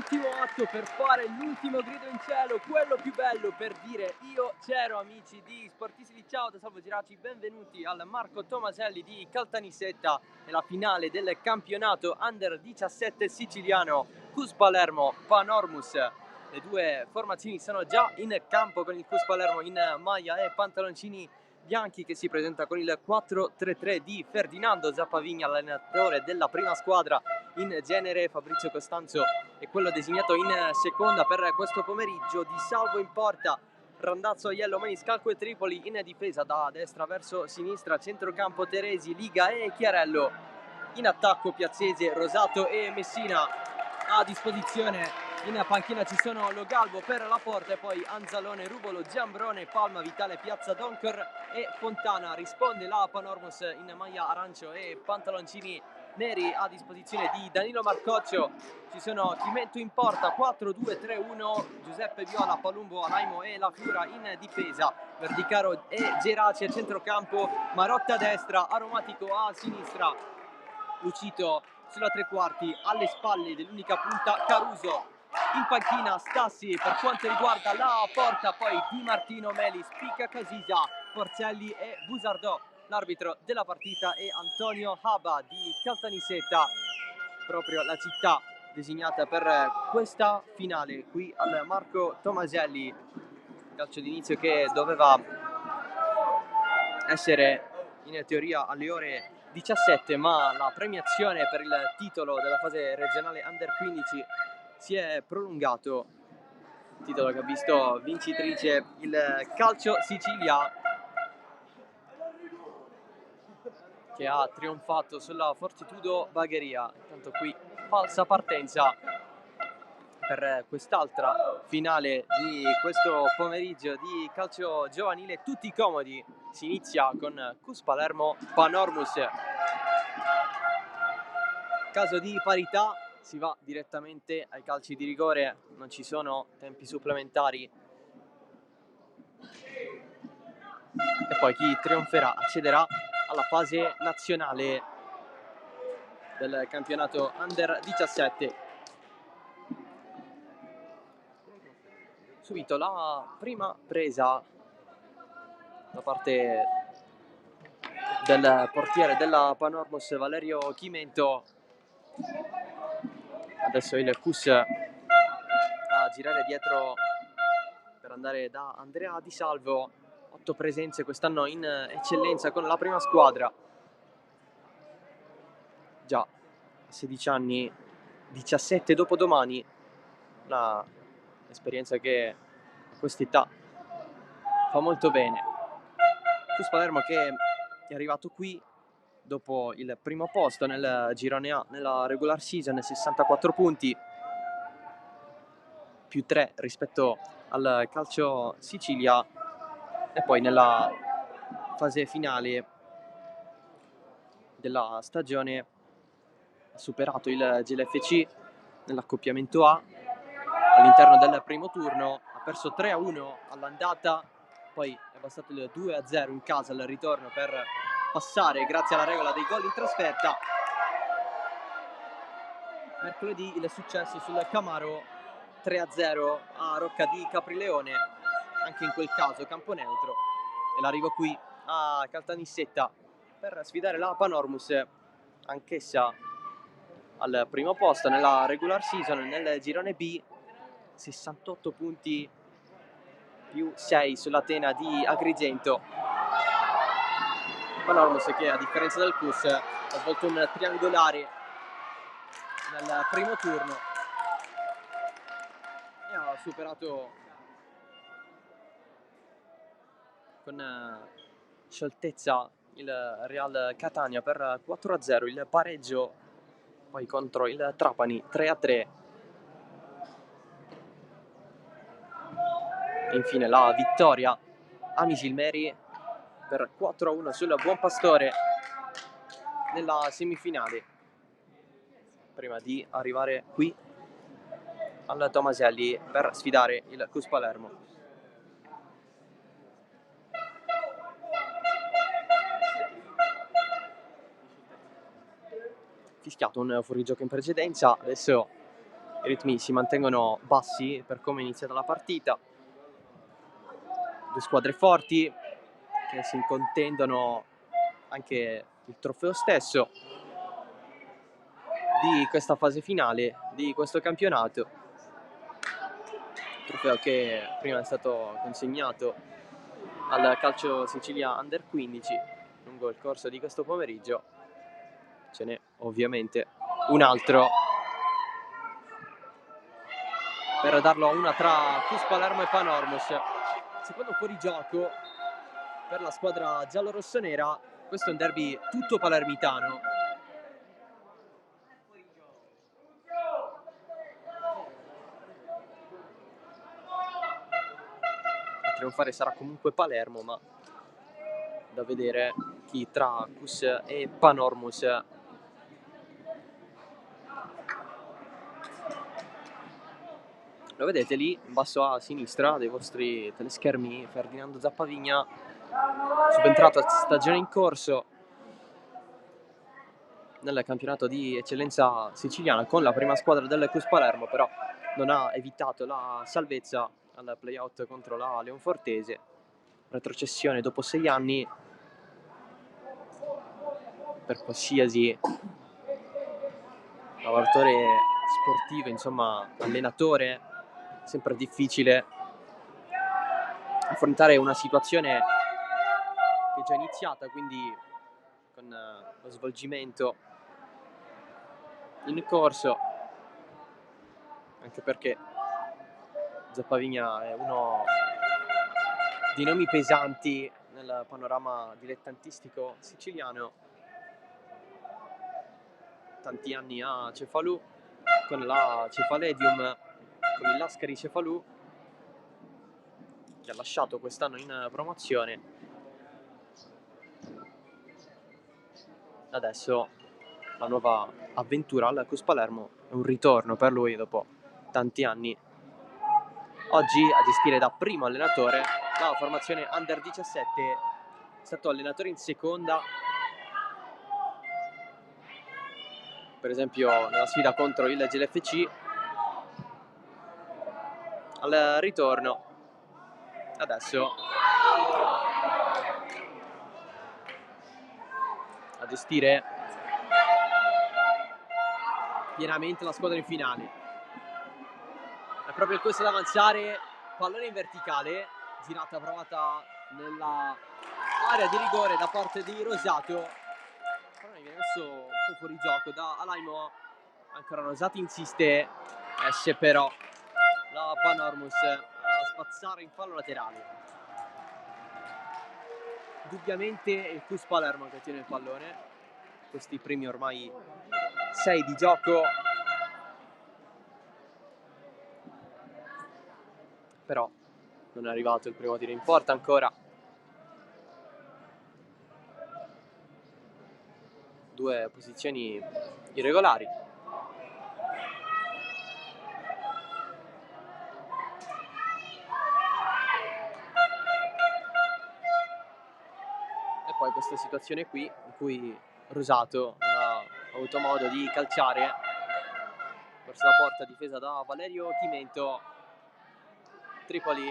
l'ultimo atto per fare l'ultimo grido in cielo, quello più bello per dire io c'ero. Amici di Sportisti, ciao da Salvo Geraci, benvenuti al Marco Tomaselli di Caltanissetta e la finale del campionato Under 17 siciliano Cus Palermo Panormus. Le due formazioni sono già in campo con il Cus Palermo in maglia e pantaloncini bianchi che si presenta con il 4-3-3 di Ferdinando Zappavigna, allenatore della prima squadra in genere. Fabrizio Costanzo è quello designato in seconda per questo pomeriggio. Di Salvo in porta, Randazzo, Aiello, Maniscalco e Tripoli in difesa da destra verso sinistra, centrocampo Teresi, Liga e Chiarello, in attacco Piazzese, Rosato e Messina. A disposizione in panchina ci sono Logalbo per la porta e poi Anzalone, Rubolo, Giambrone, Palma, Vitale, Piazza Donker e Fontana. Risponde la Panormus in maglia arancio e pantaloncini neri a disposizione di Danilo Marcoccio. Ci sono Chimento in porta, 4-2-3-1, Giuseppe Viola, Palumbo, Raimo e La Fiura in difesa, Verdicaro e Geraci a centrocampo, Marotta a destra, Aromatico a sinistra, Lucito sulla tre quarti, alle spalle dell'unica punta Caruso. In panchina Stassi per quanto riguarda la porta, poi Di Martino, Melis, Picca Casisa, Porcelli e Busardò. L'arbitro della partita è Antonio Haba di Caltanissetta, proprio la città designata per questa finale qui al Marco Tomaselli. Calcio d'inizio che doveva essere in teoria alle ore 17, ma la premiazione per il titolo della fase regionale Under 15 si è prolungato, titolo che ha visto vincitrice il Calcio Sicilia, che ha trionfato sulla Fortitudo Bagheria. Intanto qui falsa partenza per quest'altra finale di questo pomeriggio di calcio giovanile. Tutti comodi, si inizia con Cus Palermo Panormus. Caso di parità si va direttamente ai calci di rigore, non ci sono tempi supplementari e poi chi trionferà accederà alla fase nazionale del campionato Under 17. Subito la prima presa da parte del portiere della Panormus Valerio Chimento. Adesso il Cus a girare dietro per andare da Andrea Di Salvo. 8 presenze quest'anno in eccellenza con la prima squadra. Già a 16 anni, 17 dopodomani, una esperienza che a quest'età fa molto bene. Cus Palermo che è arrivato qui dopo il primo posto nel girone A nella regular season, 64 punti, più 3 rispetto al Calcio Sicilia, e poi nella fase finale della stagione ha superato il GLFC nell'accoppiamento A all'interno del primo turno, ha perso 3-1 all'andata, poi è bastato il 2-0 in casa al ritorno per passare grazie alla regola dei gol in trasferta. Mercoledì il successo sul Camaro, 3-0 a Rocca di Caprileone, anche in quel caso campo neutro, e l'arrivo qui a Caltanissetta per sfidare la Panormus, anch'essa al primo posto nella regular season nel girone B, 68 punti più 6 sulla tena di Agrigento. Panormus che a differenza del Cus ha svolto un triangolare nel primo turno e ha superato con scioltezza il Real Catania per 4-0, il pareggio poi contro il Trapani 3-3. Infine la vittoria a Misilmeri per 4-1 sul Buon Pastore nella semifinale, prima di arrivare qui al Tomaselli per sfidare il Cus Palermo. Fischiato un fuorigioco in precedenza, adesso i ritmi si mantengono bassi per come è iniziata la partita. Due squadre forti che si contendono anche il trofeo stesso di questa fase finale di questo campionato, trofeo che prima è stato consegnato al Calcio Sicilia Under 15 lungo il corso di questo pomeriggio. Ce n'è ovviamente un altro per darlo a una tra Cus Palermo e Panormus. Secondo fuorigioco per la squadra giallo-rossonera. Questo è un derby tutto palermitano. A trionfare sarà comunque Palermo, ma da vedere chi tra Cus e Panormus lo vedete lì in basso a sinistra dei vostri teleschermi. Ferdinando Zappavigna, subentrato a stagione in corso nel campionato di eccellenza siciliana con la prima squadra del Cus Palermo, però non ha evitato la salvezza al playout contro la Leonfortese. Retrocessione dopo 6 anni per qualsiasi lavoratore sportivo, insomma allenatore. Sempre difficile affrontare una situazione che è già iniziata, quindi con lo svolgimento in corso, anche perché Zappavigna è uno dei nomi pesanti nel panorama dilettantistico siciliano. Tanti anni a Cefalù con la Cefaledium, con il Lascari Cefalù, che ha lasciato quest'anno in promozione. Adesso la nuova avventura al Cus Palermo è un ritorno per lui dopo tanti anni. Oggi a gestire da primo allenatore la formazione Under 17, è stato allenatore in seconda, per esempio nella sfida contro il GLFC. Al ritorno adesso a gestire pienamente la squadra in finale. È proprio questo ad avanzare, pallone in verticale, girata provata nella area di rigore da parte di Rosato. Il pallone viene messo un po' fuori gioco da Alaimo. Ancora Rosato insiste, esce però la Panormus a spazzare in fallo laterale. Indubbiamente il Cus Palermo che tiene il pallone, questi primi ormai 6 di gioco, però non è arrivato il primo tiro in porta ancora. Due posizioni irregolari. E poi questa situazione qui in cui Rosato non ha avuto modo di calciare verso la porta difesa da Valerio Chimento. Tripoli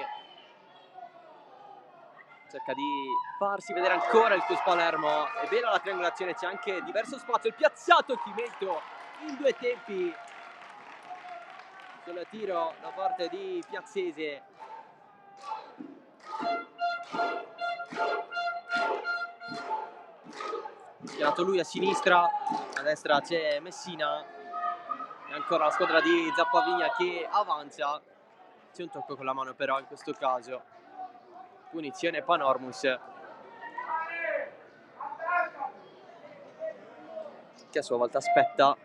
cerca di farsi vedere ancora il Cus Palermo. È bella la triangolazione, c'è anche diverso spazio. Il piazzato Chimento in due tempi sul tiro da parte di Piazzese. Tirato lui a sinistra, a destra c'è Messina e ancora la squadra di Zappavigna che avanza. C'è un tocco con la mano però in questo caso, punizione Panormus, che a sua volta aspetta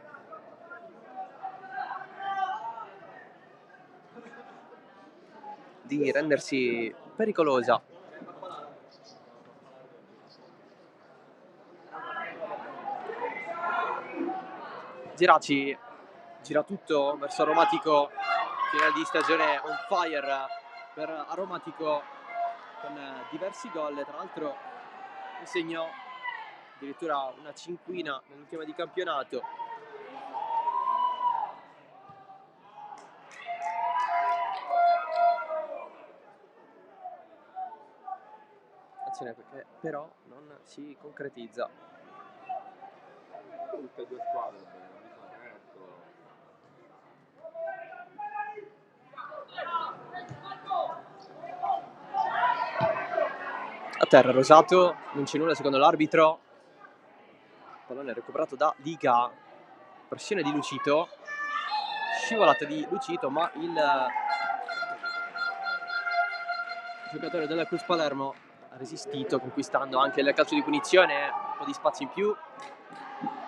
di rendersi pericolosa. Geraci gira tutto verso Aromatico, finale di stagione on fire per Aromatico con diversi gol, tra l'altro ne segnò addirittura una cinquina nell'ultima di campionato. situazione perché però non si concretizza. Tutte e due squadre bene, viso aperto. A terra Rosato, non c'è nulla secondo l'arbitro. Pallone recuperato da Diga, pressione di Lucito, scivolata di Lucito, ma il giocatore della Cruz Palermo ha resistito, conquistando anche il calcio di punizione, un po' di spazio in più.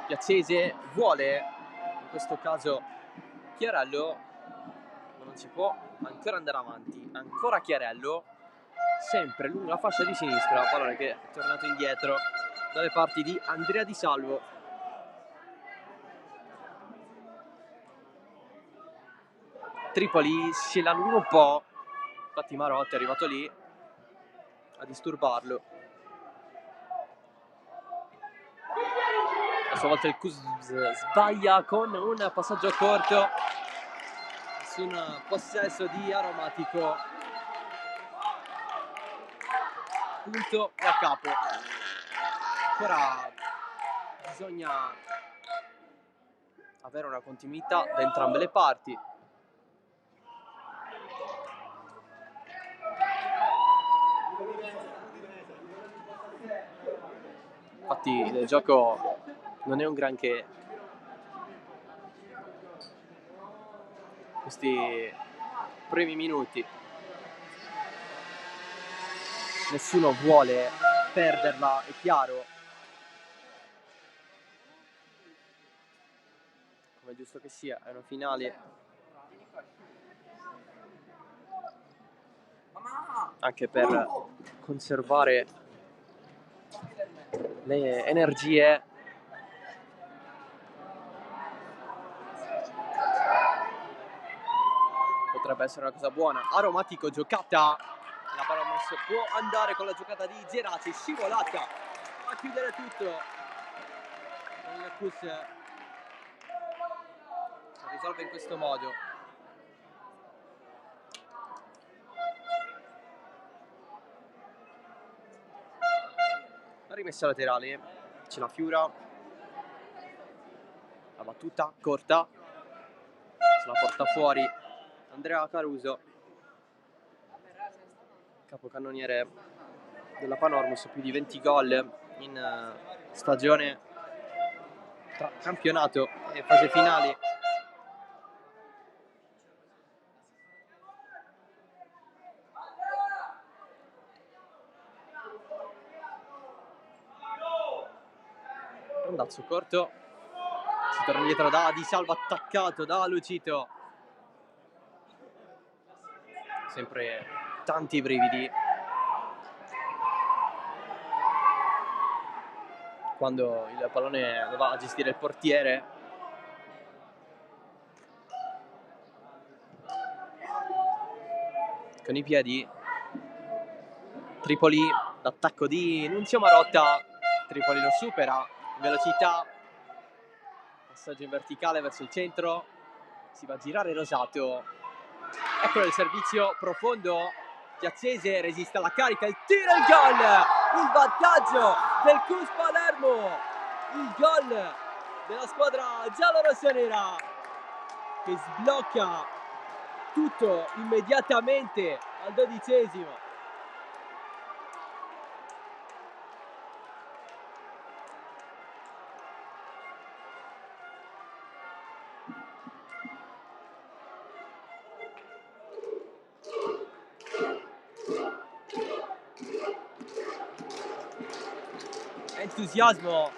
Piazzese vuole, in questo caso Chiarello, ma non si può ancora andare avanti. Ancora Chiarello, sempre lungo la fascia di sinistra, pallone che è tornato indietro dalle parti di Andrea Di Salvo. Tripoli si allunga un po', infatti Marotti è arrivato lì a disturbarlo. A sua volta il Cus sbaglia con un passaggio corto su un possesso di Aromatico. Punto e a capo. Ancora bisogna avere una continuità da entrambe le parti. Infatti il gioco non è un granché. Questi primi minuti nessuno vuole perderla, è chiaro, come è giusto che sia, è una finale anche per conservare le energie. Potrebbe essere una cosa buona. Aromatico, giocata, la Palermo può andare con la giocata di Geraci, scivolata a chiudere tutto. Il Cus risolve in questo modo. La rimessa laterale, c'è la Fiura, la battuta corta, se la porta fuori Andrea Caruso, capocannoniere della Panormus, più di 20 gol in stagione tra campionato e fase finali. Rondazzo corto, si torna indietro da Di Salvo, attaccato da Lucito. Sempre tanti brividi quando il pallone lo va a gestire il portiere. Con i piedi Tripoli, l'attacco di Nunzio Marotta, Tripoli lo supera in velocità, passaggio in verticale verso il centro, si va a girare Rosato, eccolo il servizio profondo, Piazzese resiste alla carica, il tiro e il gol, il vantaggio del Cus Palermo, il gol della squadra giallorossonera che sblocca tutto immediatamente al 12°. Entusiasmo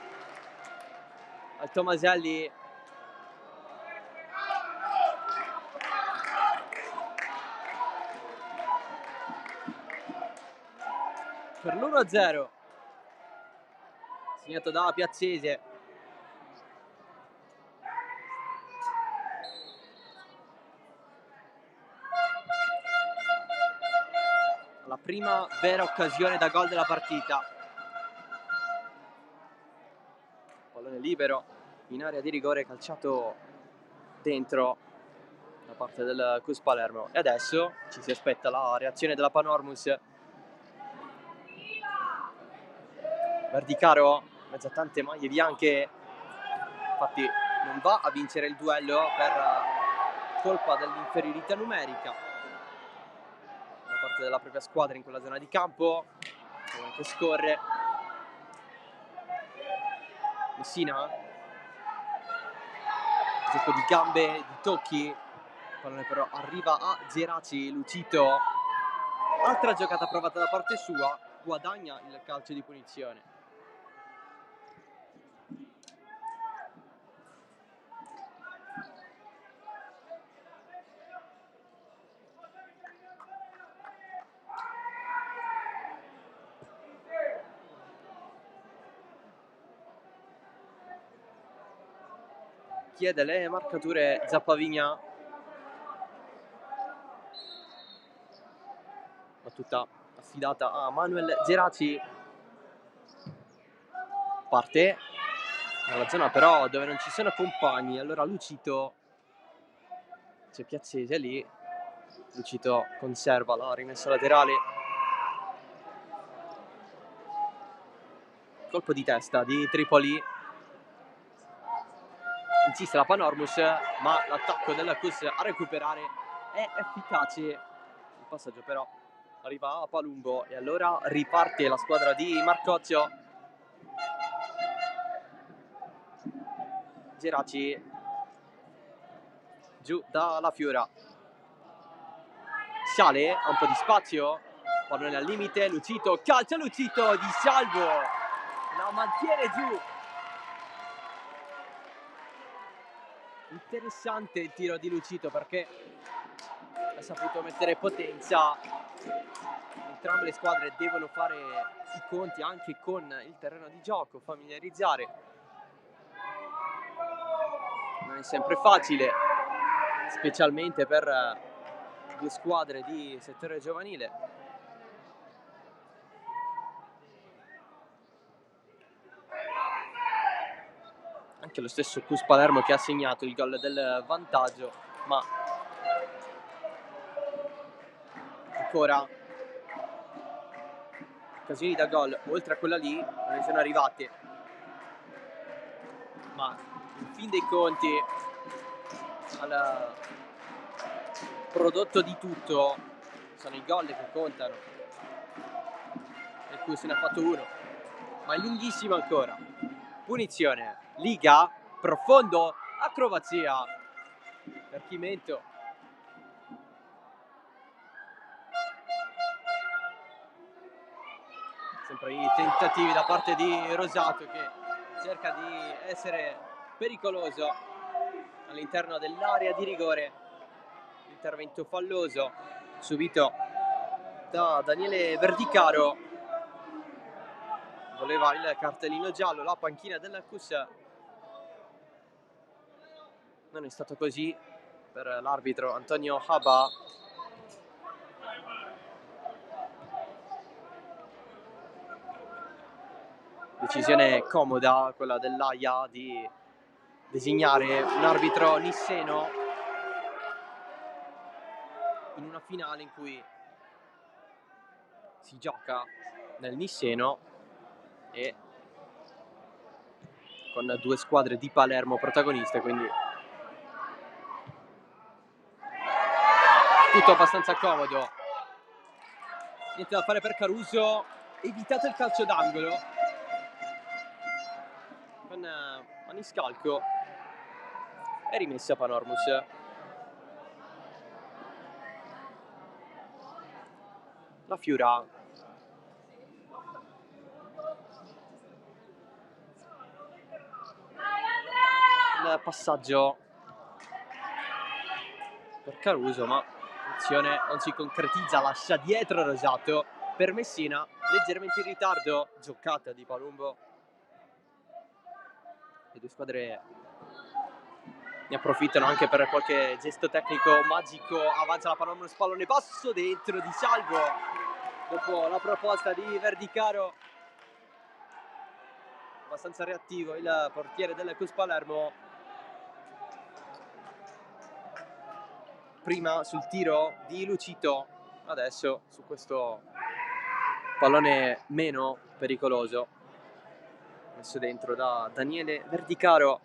al Tomaselli. Per l'1-0 segnato da Piazzese. La prima vera occasione da gol della partita. Pallone libero in area di rigore, calciato dentro da parte del Cus Palermo. E adesso ci si aspetta la reazione della Panormus. Verdicaro, mezzo a tante maglie bianche, infatti non va a vincere il duello per colpa dell'inferiorità numerica da parte della propria squadra in quella zona di campo. Che scorre Messina, gioco di gambe, di tocchi, il pallone però arriva a Geraci. Lucito, altra giocata provata da parte sua, guadagna il calcio di punizione. Chiede le marcature Zappavigna, battuta affidata a Manuel Geraci, parte nella zona però dove non ci sono compagni, allora Lucito, c'è Piazzese lì, Lucito conserva la rimessa laterale, colpo di testa di Tripoli, insiste la Panormus, ma l'attacco della Cus a recuperare è efficace. Il passaggio però arriva a Palumbo e allora riparte la squadra di Marcozio. Geraci giù dalla Fiora, sale, ha un po' di spazio, pallone al limite, Lucito, calcia Lucito di salvo, la mantiene giù. Interessante il tiro di Lucito perché ha saputo mettere potenza. Entrambe le squadre devono fare i conti anche con il terreno di gioco, familiarizzare. Non è sempre facile, specialmente per due squadre di settore giovanile. Anche lo stesso Cus Palermo che ha segnato il gol del vantaggio, ma ancora occasioni da gol oltre a quella lì non ne sono arrivate, ma in fin dei conti al prodotto di tutto sono i gol che contano, e Cus se ne ha fatto uno, ma è lunghissimo ancora. Punizione, Liga, profondo, acrobazia per Chimento. Sempre i tentativi da parte di Rosato che cerca di essere pericoloso all'interno dell'area di rigore. Intervento falloso subito da Daniele Verdicaro, voleva il cartellino giallo, la panchina della Cus. Non è stato così per l'arbitro Antonio Haba. Decisione comoda quella dell'AIA di designare un arbitro nisseno in una finale in cui si gioca nel Nisseno e con due squadre di Palermo protagoniste, quindi tutto abbastanza comodo. Niente da fare per Caruso, evitato il calcio d'angolo con Maniscalco e rimessa Panormus. La Fiura il passaggio per Caruso, ma l'azione non si concretizza, lascia dietro Rosato per Messina, leggermente in ritardo, giocata di Palumbo. Le due squadre ne approfittano anche per qualche gesto tecnico magico, avanza la Panormus, pallone basso dentro di salvo dopo la proposta di Verdicaro. Abbastanza reattivo il portiere del Cus Palermo, prima sul tiro di Lucito, adesso su questo pallone meno pericoloso. messo dentro da Daniele Verdicaro.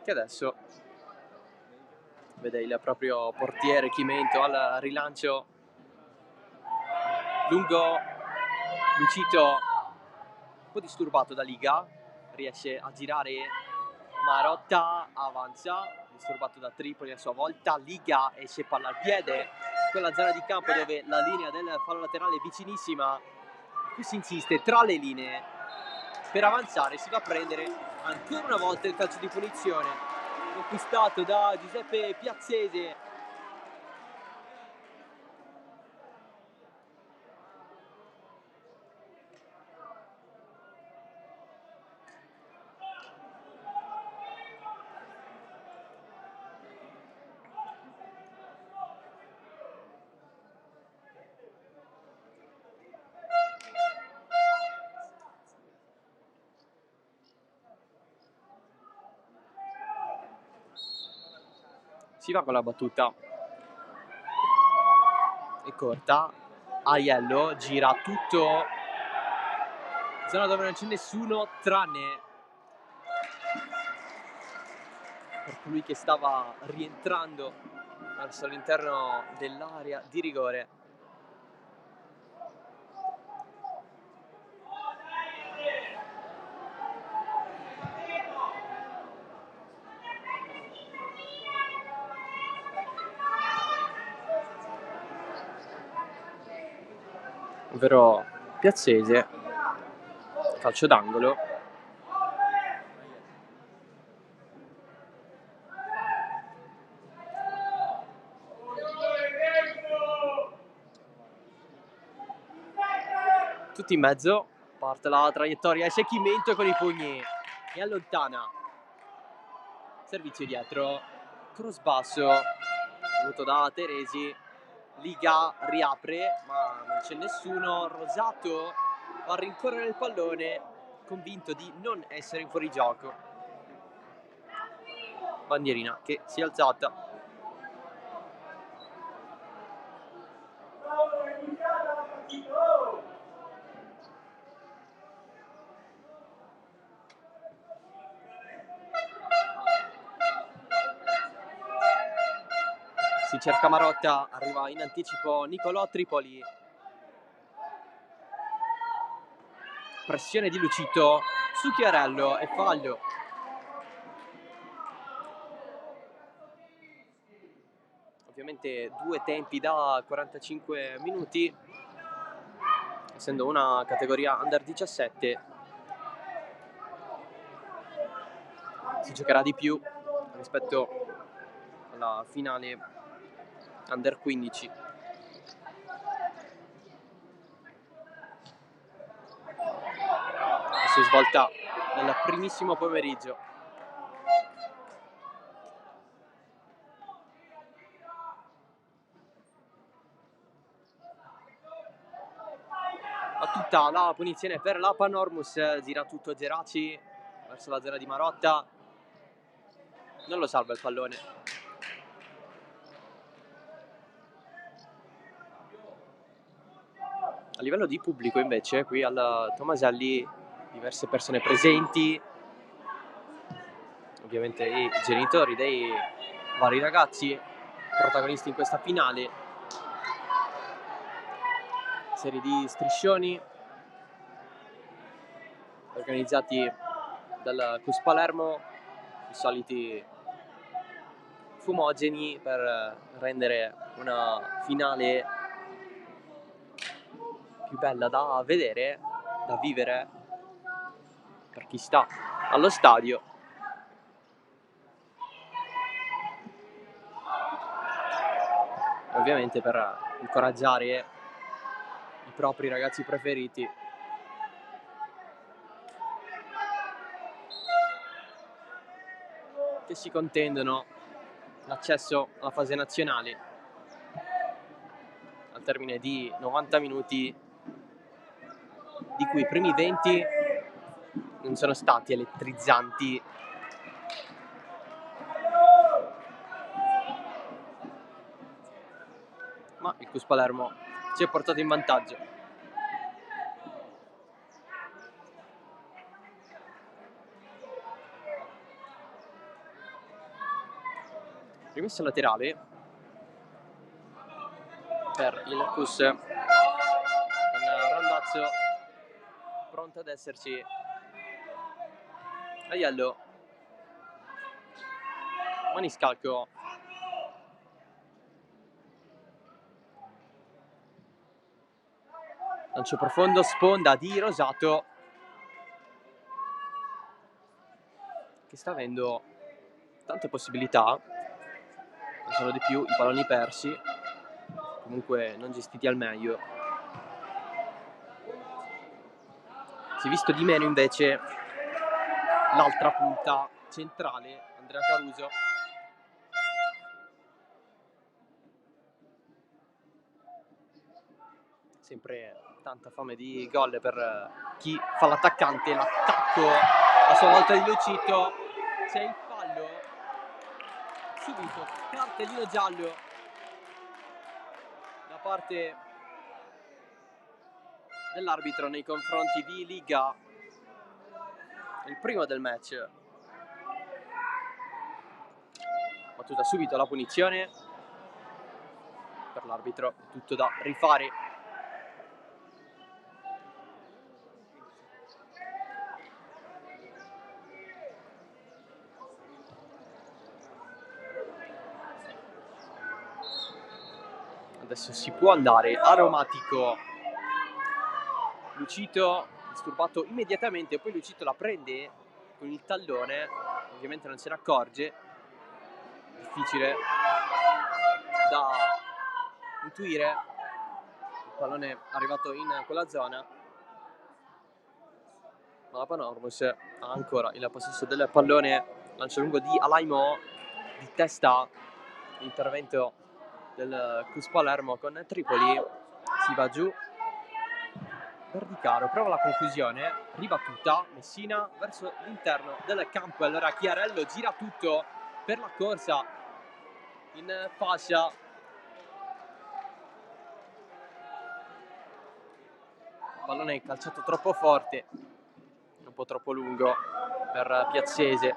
Che adesso vede il proprio portiere Chimento al rilancio lungo. Lucito un po' disturbato da Liga, riesce a girare Marotta, avanza, disturbato da Tripoli a sua volta. Liga esce palla al piede, quella zona di campo dove la linea del fallo laterale è vicinissima. Qui si insiste tra le linee per avanzare, si va a prendere ancora una volta il calcio di punizione conquistato da Giuseppe Piazzese. Si va con la battuta, è corta, Aiello gira tutto, zona dove non c'è nessuno tranne per colui che stava rientrando verso l'interno dell'area di rigore. Ovvero Piazzese, calcio d'angolo. Tutti in mezzo, parte la traiettoria, esce Chimento con i pugni e allontana. Servizio dietro, cross basso, avuto da Teresi. Liga riapre, ma non c'è nessuno. Rosato va a rincorrere il pallone, convinto di non essere in fuorigioco. Bandierina che si è alzata. Si cerca Marotta, arriva in anticipo Nicolò Tripoli. Pressione di Lucito su Chiarello e fallo. Ovviamente due tempi da 45 minuti, essendo una categoria under 17 si giocherà di più rispetto alla finale under 15. Che si svolta nel primissimo pomeriggio. A tutta la punizione per la Panormus, gira tutto Geraci verso la zona di Marotta, non lo salva il pallone. A livello di pubblico invece qui al Tomaselli diverse persone presenti, ovviamente i genitori dei vari ragazzi protagonisti in questa finale. Serie di striscioni organizzati dal CUS Palermo, i soliti fumogeni per rendere una finale più bella da vedere, da vivere per chi sta allo stadio. Ovviamente per incoraggiare i propri ragazzi preferiti. Che si contendono l'accesso alla fase nazionale al termine di 90 minuti, di cui i primi 20 non sono stati elettrizzanti. ma il Cus Palermo si è portato in vantaggio. Rimessa laterale per il Cus, con Randazzo pronto ad esserci. Aiello, maniscalco, lancio profondo, sponda di Rosato, che sta avendo tante possibilità, non sono di più i palloni persi, comunque non gestiti al meglio. Si è visto di meno invece l'altra punta centrale, Andrea Caruso. Sempre tanta fame di gol per chi fa l'attaccante. L'attacco a sua volta di Lucito, c'è il fallo, subito cartellino giallo da parte dell'arbitro nei confronti di Liga, il primo del match. Battuta subito la punizione per l'arbitro, tutto da rifare. Adesso si può andare. Aromatico, Lucito disturbato immediatamente, poi Lucito la prende con il tallone, ovviamente non se ne accorge, difficile da intuire, il pallone è arrivato in quella zona, ma la Panormus ha ancora il possesso del pallone. Lancio lungo di Alaimo, di testa, intervento del Cus Palermo con Tripoli, si va giù. Verdicaro prova la conclusione, ribattuta, Messina verso l'interno del campo, allora Chiarello gira tutto per la corsa in fascia. Il pallone calciato troppo forte, un po' troppo lungo per Piazzese.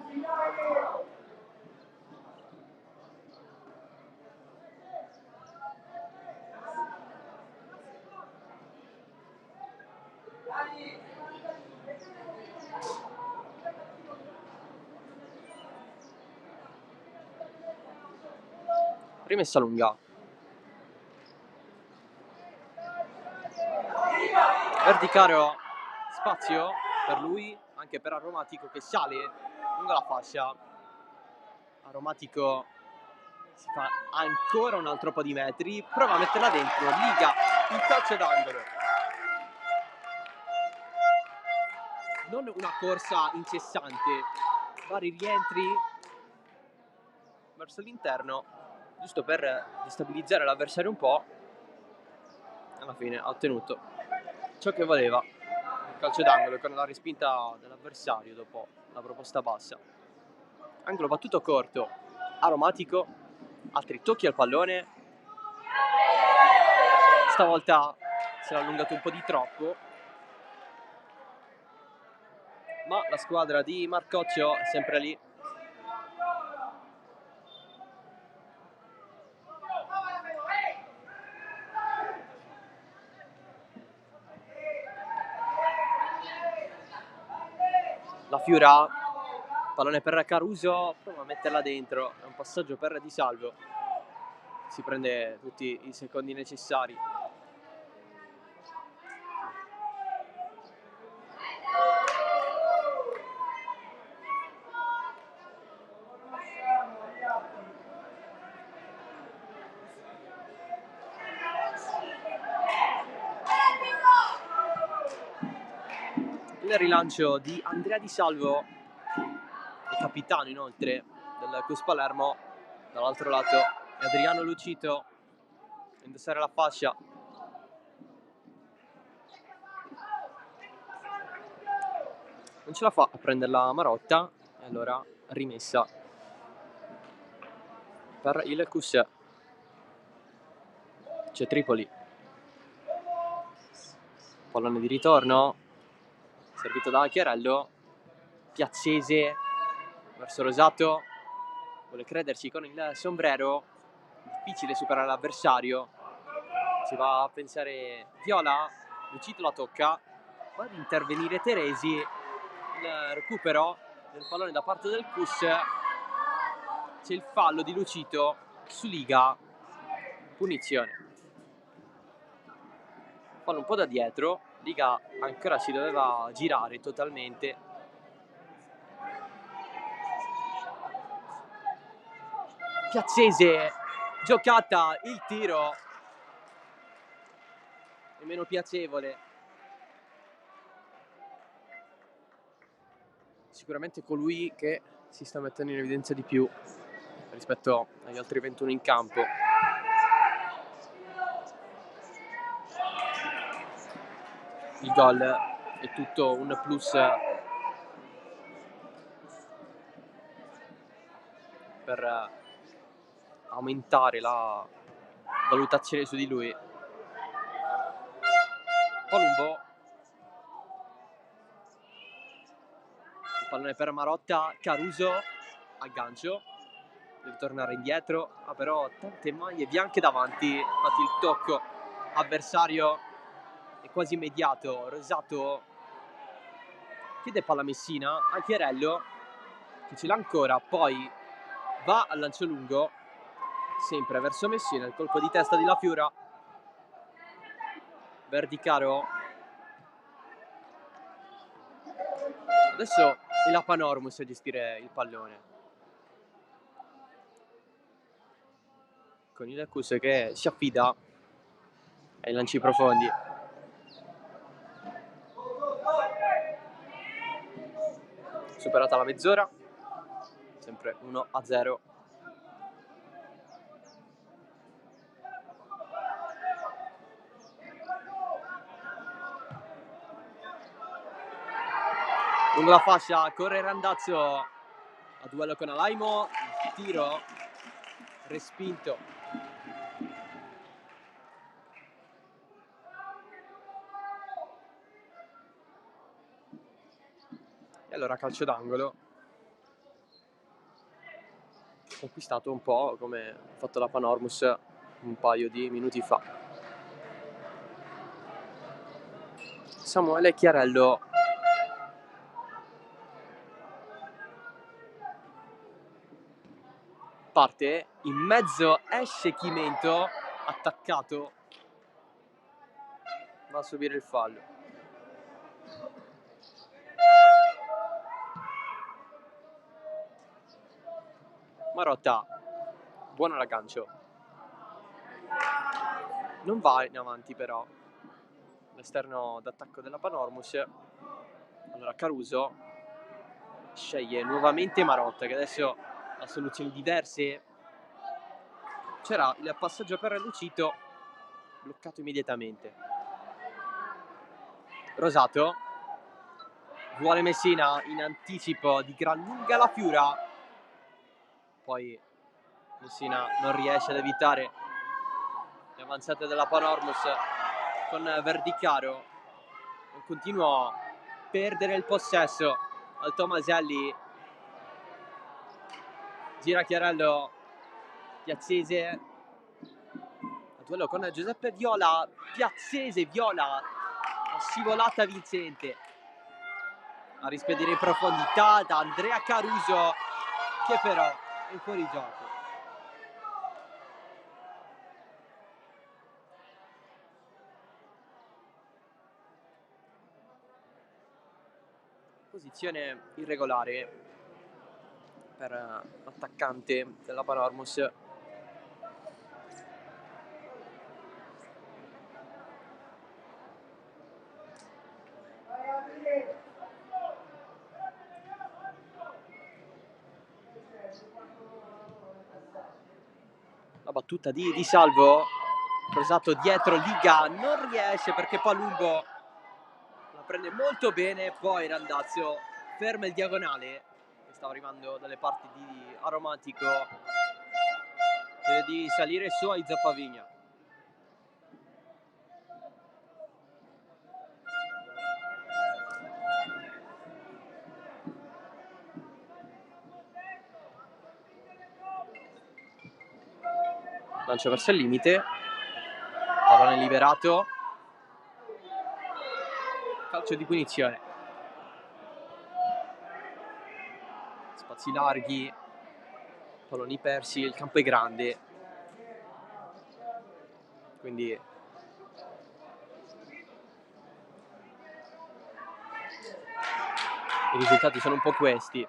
Rimessa lunga. Verdicaro, spazio per lui, anche per Aromatico che sale lungo la fascia. Aromatico si fa ancora un altro po' di metri, prova a metterla dentro, Liga, il calcio d'angolo. Non una corsa incessante, vari rientri verso l'interno, giusto per destabilizzare l'avversario un po'. Alla fine ha ottenuto ciò che voleva, il calcio d'angolo con la respinta dell'avversario dopo la proposta bassa. Angolo battuto corto, Aromatico, altri tocchi al pallone, stavolta si è allungato un po' di troppo, ma la squadra di Marcocchio è sempre lì. La Fiura, pallone per Caruso, prova a metterla dentro, è un passaggio per Di Salvo, si prende tutti i secondi necessari. Il rilancio di Andrea Di Salvo, il capitano inoltre del Cus Palermo, dall'altro lato è Adriano Lucito a indossare la fascia. Non ce la fa a prenderla Marotta e allora rimessa per il Cus. C'è Tripoli, pallone di ritorno servito da Chiarello, Piazzese verso Rosato, vuole crederci con il sombrero, difficile superare l'avversario, ci va a pensare Viola, Lucito la tocca, va ad intervenire Teresi, il recupero del pallone da parte del Cus, c'è il fallo di Lucito su Liga, punizione. Fallo un po' da dietro, Liga ancora si doveva girare totalmente. Piazzese, giocata, il tiro è meno piacevole. Sicuramente colui che si sta mettendo in evidenza di più rispetto agli altri 21 in campo. Il gol è tutto un plus per aumentare la valutazione su di lui. Palumbo, il pallone per Marotta, Caruso, aggancio, deve tornare indietro, ha però tante maglie bianche davanti, infatti il tocco avversario è quasi immediato. Rosato chiede palla a Messina, a Chiarello che ce l'ha ancora, poi va al lancio lungo, sempre verso Messina, il colpo di testa di La Fiura, Verdicaro, adesso è la Panormus a gestire il pallone, con il Cus che si affida ai lanci profondi. Superata la mezz'ora, sempre 1-0. Lungo la fascia corre Randazzo a duello con Alaimo, il tiro respinto. E allora calcio d'angolo, conquistato un po' come ha fatto la Panormus un paio di minuti fa. Samuele Chiarello parte, in mezzo esce Chimento, attaccato, va a subire il fallo. Marotta, buono l'aggancio, non va in avanti però l'esterno d'attacco della Panormus. Allora Caruso sceglie nuovamente Marotta, che adesso ha soluzioni diverse. C'era il passaggio per Lucito, bloccato immediatamente. Rosato vuole Messina in anticipo di gran lunga La Fiura, poi Messina non riesce ad evitare le avanzate della Panormus con Verdicaro, un continuo perdere il possesso al Tomaselli, gira Chiarello, Piazzese a duello con Giuseppe Viola, Piazzese, Viola, scivolata vincente a rispedire in profondità da Andrea Caruso, che però è fuori gioco. Posizione irregolare per l'attaccante della Panormus. La battuta di Salvo, Rosato dietro, Liga non riesce perché Palumbo la prende molto bene, poi Randazzo ferma il diagonale che stava arrivando dalle parti di Aromatico, chiede di salire su ai Zappavigna. lancia verso il limite, pallone liberato, calcio di punizione, spazi larghi, palloni persi, il campo è grande, quindi i risultati sono un po' questi.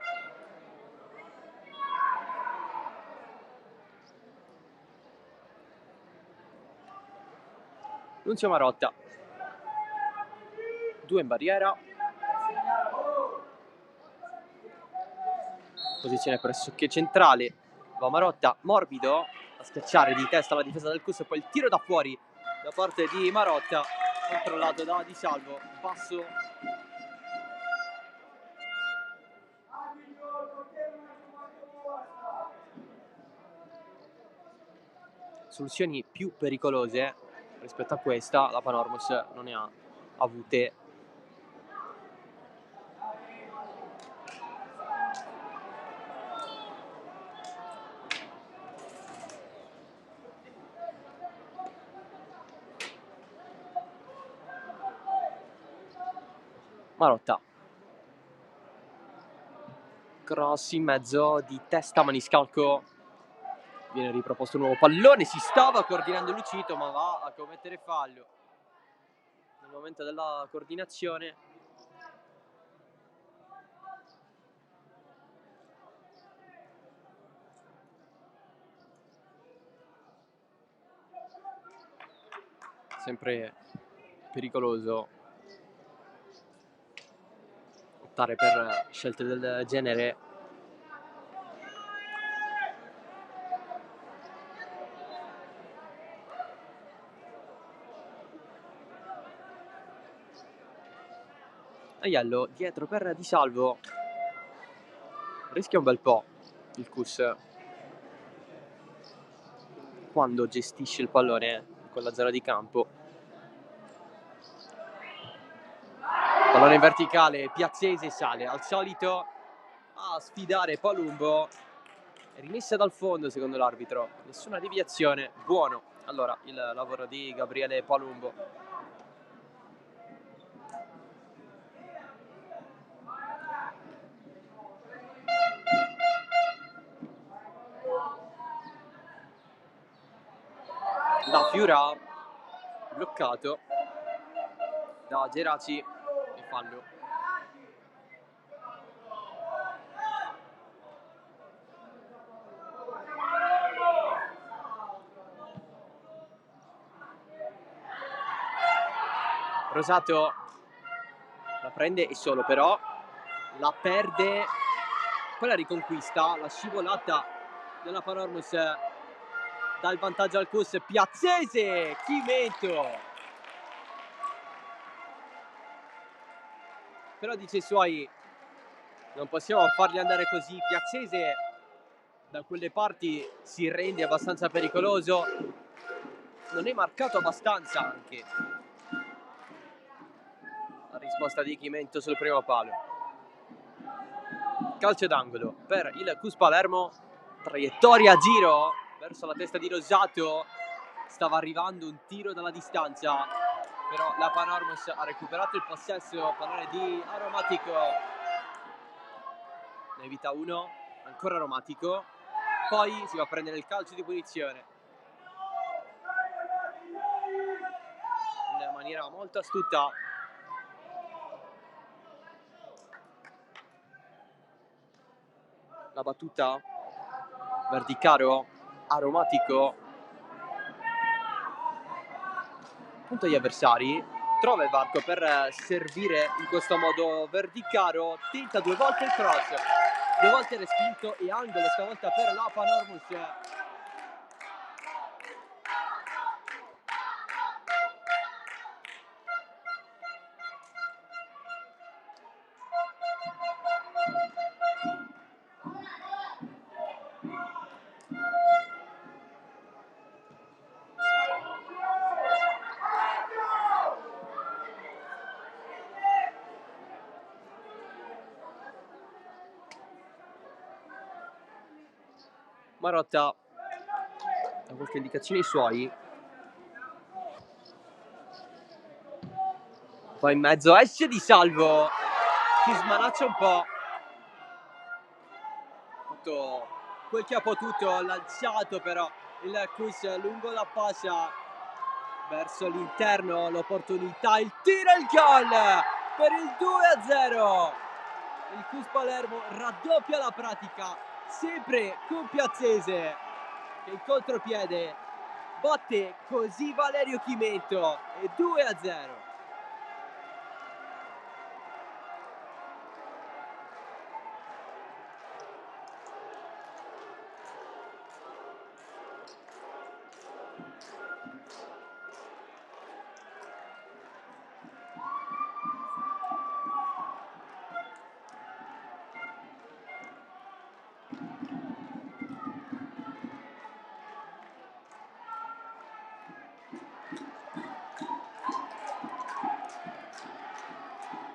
Nunzio Marotta, 2 in barriera, posizione pressoché centrale, va Marotta, morbido, a schiacciare di testa la difesa del Cus e poi il tiro da fuori da parte di Marotta, controllato da Di Salvo, basso. Soluzioni più pericolose rispetto a questa la Panormus non ne ha avute. Marotta, cross in mezzo di testa, maniscalco, viene riproposto un nuovo pallone, si stava coordinando Lucito ma va a commettere fallo nel momento della coordinazione. Sempre pericoloso optare per scelte del genere. Aiello dietro per Di Salvo, rischia un bel po' il Cus quando gestisce il pallone con la zona di campo. Pallone in verticale, Piazzese sale al solito a sfidare Palumbo, rimessa dal fondo secondo l'arbitro, nessuna deviazione, buono allora il lavoro di Gabriele Palumbo. Da Fiura, bloccato da Geraci e fallo. Rosato la prende e solo, però la perde, poi la riconquista, la scivolata della Panormus dal vantaggio al Cus. Piazzese, Chimento, però dice i suoi non possiamo farli andare così. Piazzese da quelle parti si rende abbastanza pericoloso, non è marcato abbastanza anche. La risposta di Chimento sul primo palo. Calcio d'angolo per il Cus Palermo, traiettoria a giro verso la testa di Rosato, stava arrivando un tiro dalla distanza, però la Panormus ha recuperato il possesso, pallone di Aromatico, ne evita uno, ancora Aromatico, poi si va a prendere il calcio di punizione in maniera molto astuta. La battuta, Verdicaro, Aromatico, punto agli avversari, trova il varco per servire in questo modo Verdicaro, tenta 2 volte il cross, 2 volte respinto e angolo stavolta per la Panormus. Marotta qualche indicazione ai suoi. Poi in mezzo esce Di Salvo, si smanaccia un po'. Ha fatto quel che ha potuto, ha lanciato però il Cus lungo la fascia verso l'interno, l'opportunità, il tiro e il gol per il 2-0. Il Cus Palermo raddoppia la pratica, sempre con Piazzese che in contropiede batte così Valerio Chimento e 2-0.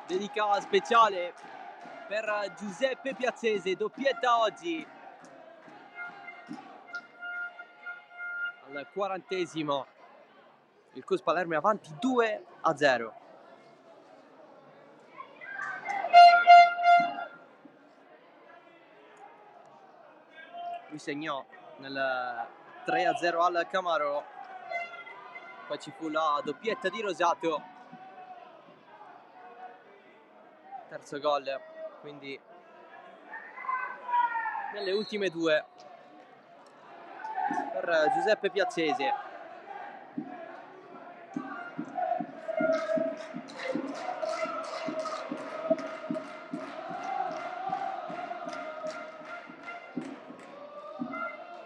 Dedica speciale per Giuseppe Piazzese, doppietta oggi al 40esimo. Il Cus Palermo è avanti 2-0. Lui segnò nel 3-0 al Camaro, poi ci fu la doppietta di Rosato, terzo gol, quindi nelle ultime due per Giuseppe Piazzese.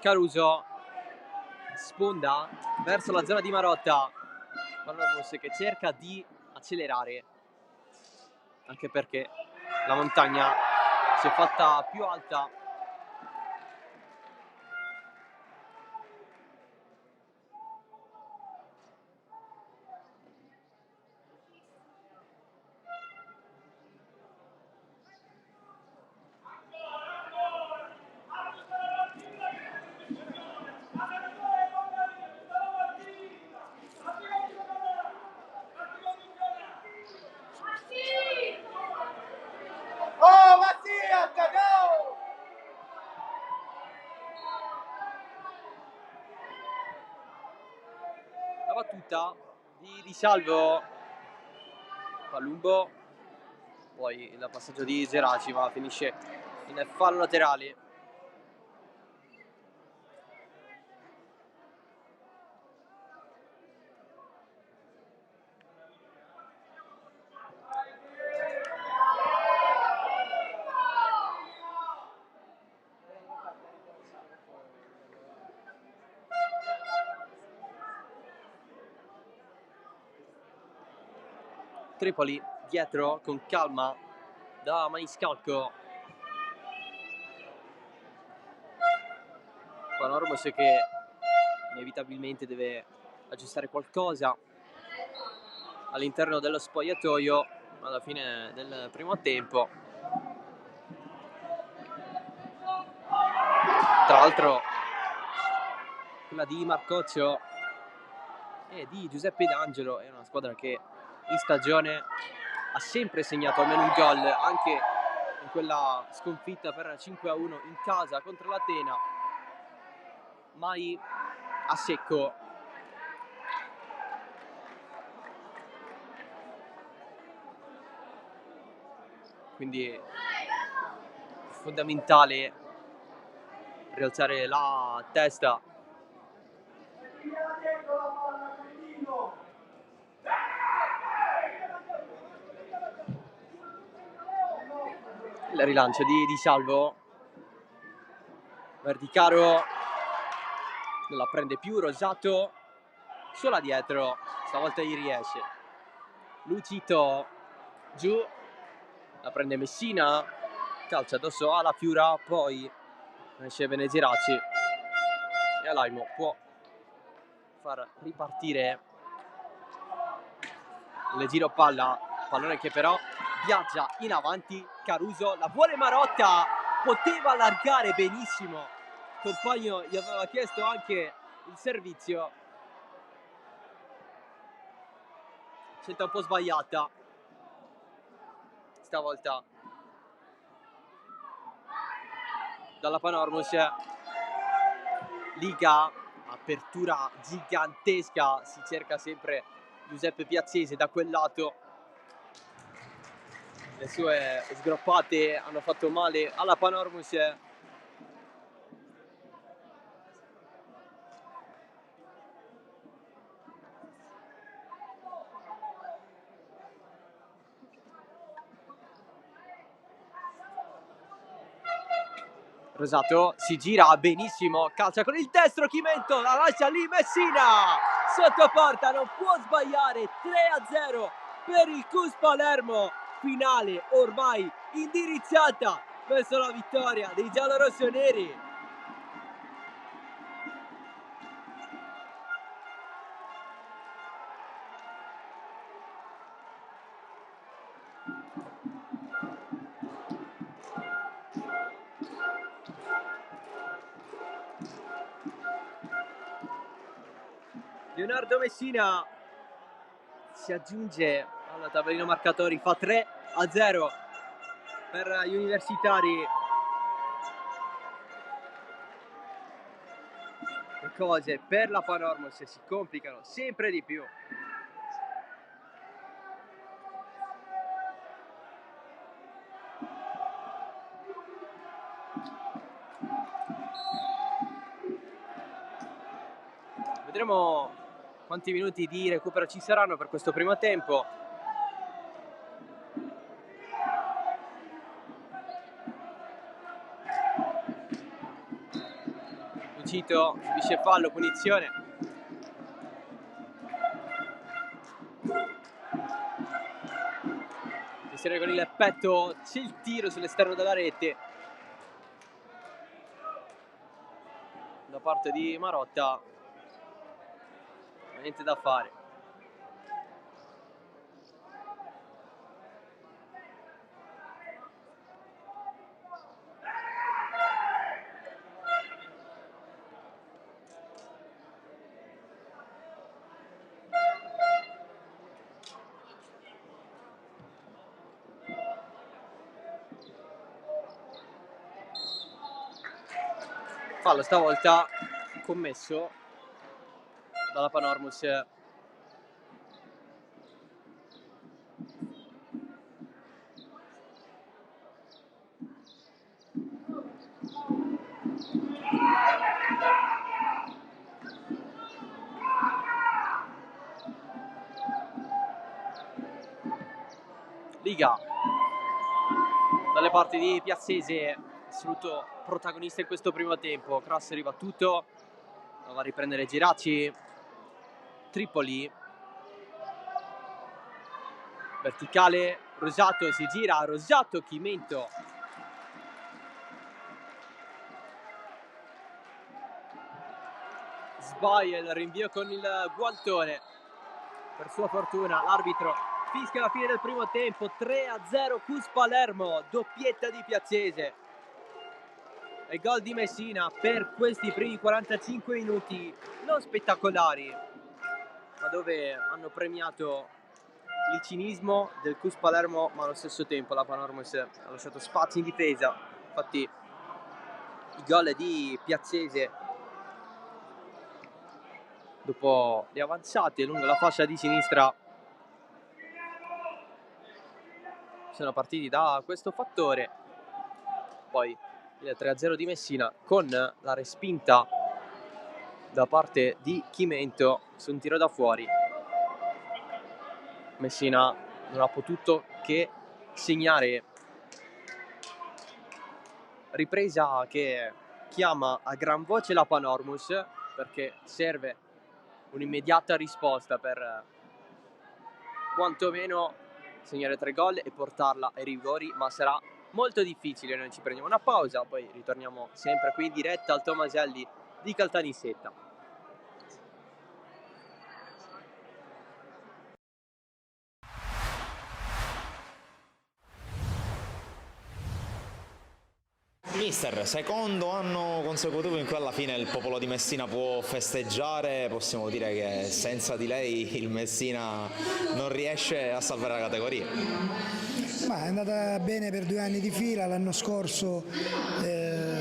Caruso sponda verso la zona di Marotta, Panormus che cerca di accelerare, anche perché la montagna si è fatta più alta. La battuta di Salvo, Palumbo, poi il passaggio di Geraci, ma finisce in fallo laterale. Tripoli dietro con calma da Maniscalco. Panormus che inevitabilmente deve aggiustare qualcosa all'interno dello spogliatoio alla fine del primo tempo. Tra l'altro quella di Marcoccio e di Giuseppe D'Angelo è una squadra che in stagione ha sempre segnato almeno un gol, anche in quella sconfitta per 5-1 in casa contro l'Atena, mai a secco. Quindi è fondamentale rialzare la testa. Il rilancio di Salvo, Verdicaro non la prende più, Rosato sola dietro, stavolta gli riesce. Lucito giù, la prende Messina, calcia addosso alla Fiura, poi esce Veneziraci e Alaimo può far ripartire il giro palla, pallone che però viaggia in avanti. Caruso la vuole Marotta, poteva allargare benissimo, il compagno gli aveva chiesto anche il servizio. Scelta un po' sbagliata stavolta dalla Panormus. Liga, apertura gigantesca, si cerca sempre Giuseppe Piazzese da quel lato. Le sue sgroppate hanno fatto male alla Panormus. Rosato si gira benissimo, calcia con il destro, Chimento la lascia lì, Messina sotto porta, non può sbagliare. 3-0 per il CUS Palermo, finale ormai indirizzata verso la vittoria dei giallorossoneri. Leonardo Messina si aggiunge alla tabellina marcatori, fa 3-0 per gli universitari. Le cose per la Panormus si complicano sempre di più. Vedremo quanti minuti di recupero ci saranno per questo primo tempo. Lucito subisce fallo, punizione. Insieme con il petto, c'è il tiro sull'esterno della rete da parte di Marotta. Niente da fare. Fallo stavolta commesso dalla Panormus. Liga dalle parti di Piazzese, assoluto protagonista in questo primo tempo. Cross ribattuto, va a riprendere Geraci. Tripoli, verticale, Rosato si gira, Rosato, Chimento. Sbaglia il rinvio con il guantone. Per sua fortuna l'arbitro fischia la fine del primo tempo. 3-0 CUS Palermo, doppietta di Piazzese. E gol di Messina per questi primi 45 minuti non spettacolari, ma dove hanno premiato il cinismo del CUS Palermo, ma allo stesso tempo la Panormus ha lasciato spazi in difesa. Infatti i gol di Piazzese dopo le avanzate lungo la fascia di sinistra sono partiti da questo fattore. Poi il 3-0 di Messina con la respinta da parte di Chimento su un tiro da fuori. Messina non ha potuto che segnare. Ripresa che chiama a gran voce la Panormus, perché serve un'immediata risposta per quantomeno segnare 3 gol e portarla ai rigori, ma sarà molto difficile. Noi ci prendiamo una pausa, poi ritorniamo sempre qui in diretta al Tomaselli di Caltanissetta. Mister, secondo anno consecutivo in cui alla fine il popolo di Messina può festeggiare, possiamo dire che senza di lei il Messina non riesce a salvare la categoria. Ma è andata bene per 2 anni di fila, l'anno scorso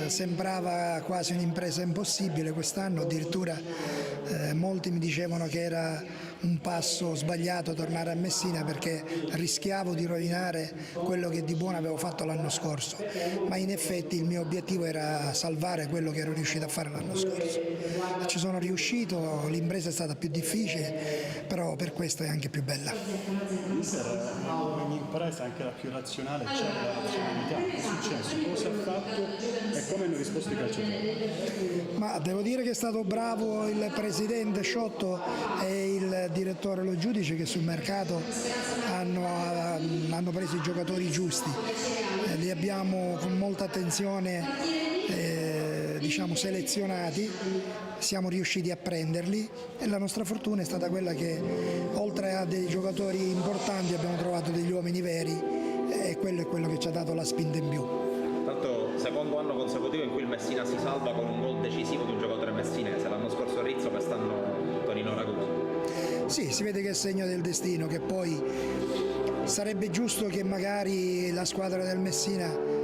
sembrava quasi un'impresa impossibile, quest'anno addirittura molti mi dicevano che era un passo sbagliato tornare a Messina perché rischiavo di rovinare quello che di buono avevo fatto l'anno scorso, ma in effetti il mio obiettivo era salvare quello che ero riuscito a fare l'anno scorso. Ci sono riuscito, l'impresa è stata più difficile, però per questo è anche più bella. Mister, ogni impresa, anche la più razionale, c'è la razionalità. Che è successo? Cosa ha fatto e come hanno risposto i calciatori? Ma devo dire che è stato bravo il presidente Sciotto e il direttore Lo Giudice che sul mercato hanno preso i giocatori giusti. Li abbiamo con molta attenzione selezionati, siamo riusciti a prenderli e la nostra fortuna è stata quella che oltre a dei giocatori importanti abbiamo trovato degli uomini veri e quello è quello che ci ha dato la spinta in più. Tanto secondo anno consecutivo in cui il Messina si salva con un gol decisivo di un giocatore messinese, l'anno scorso Rizzo, quest'anno Tonino Ragusa. Sì, si vede che è segno del destino, che poi sarebbe giusto che magari la squadra del Messina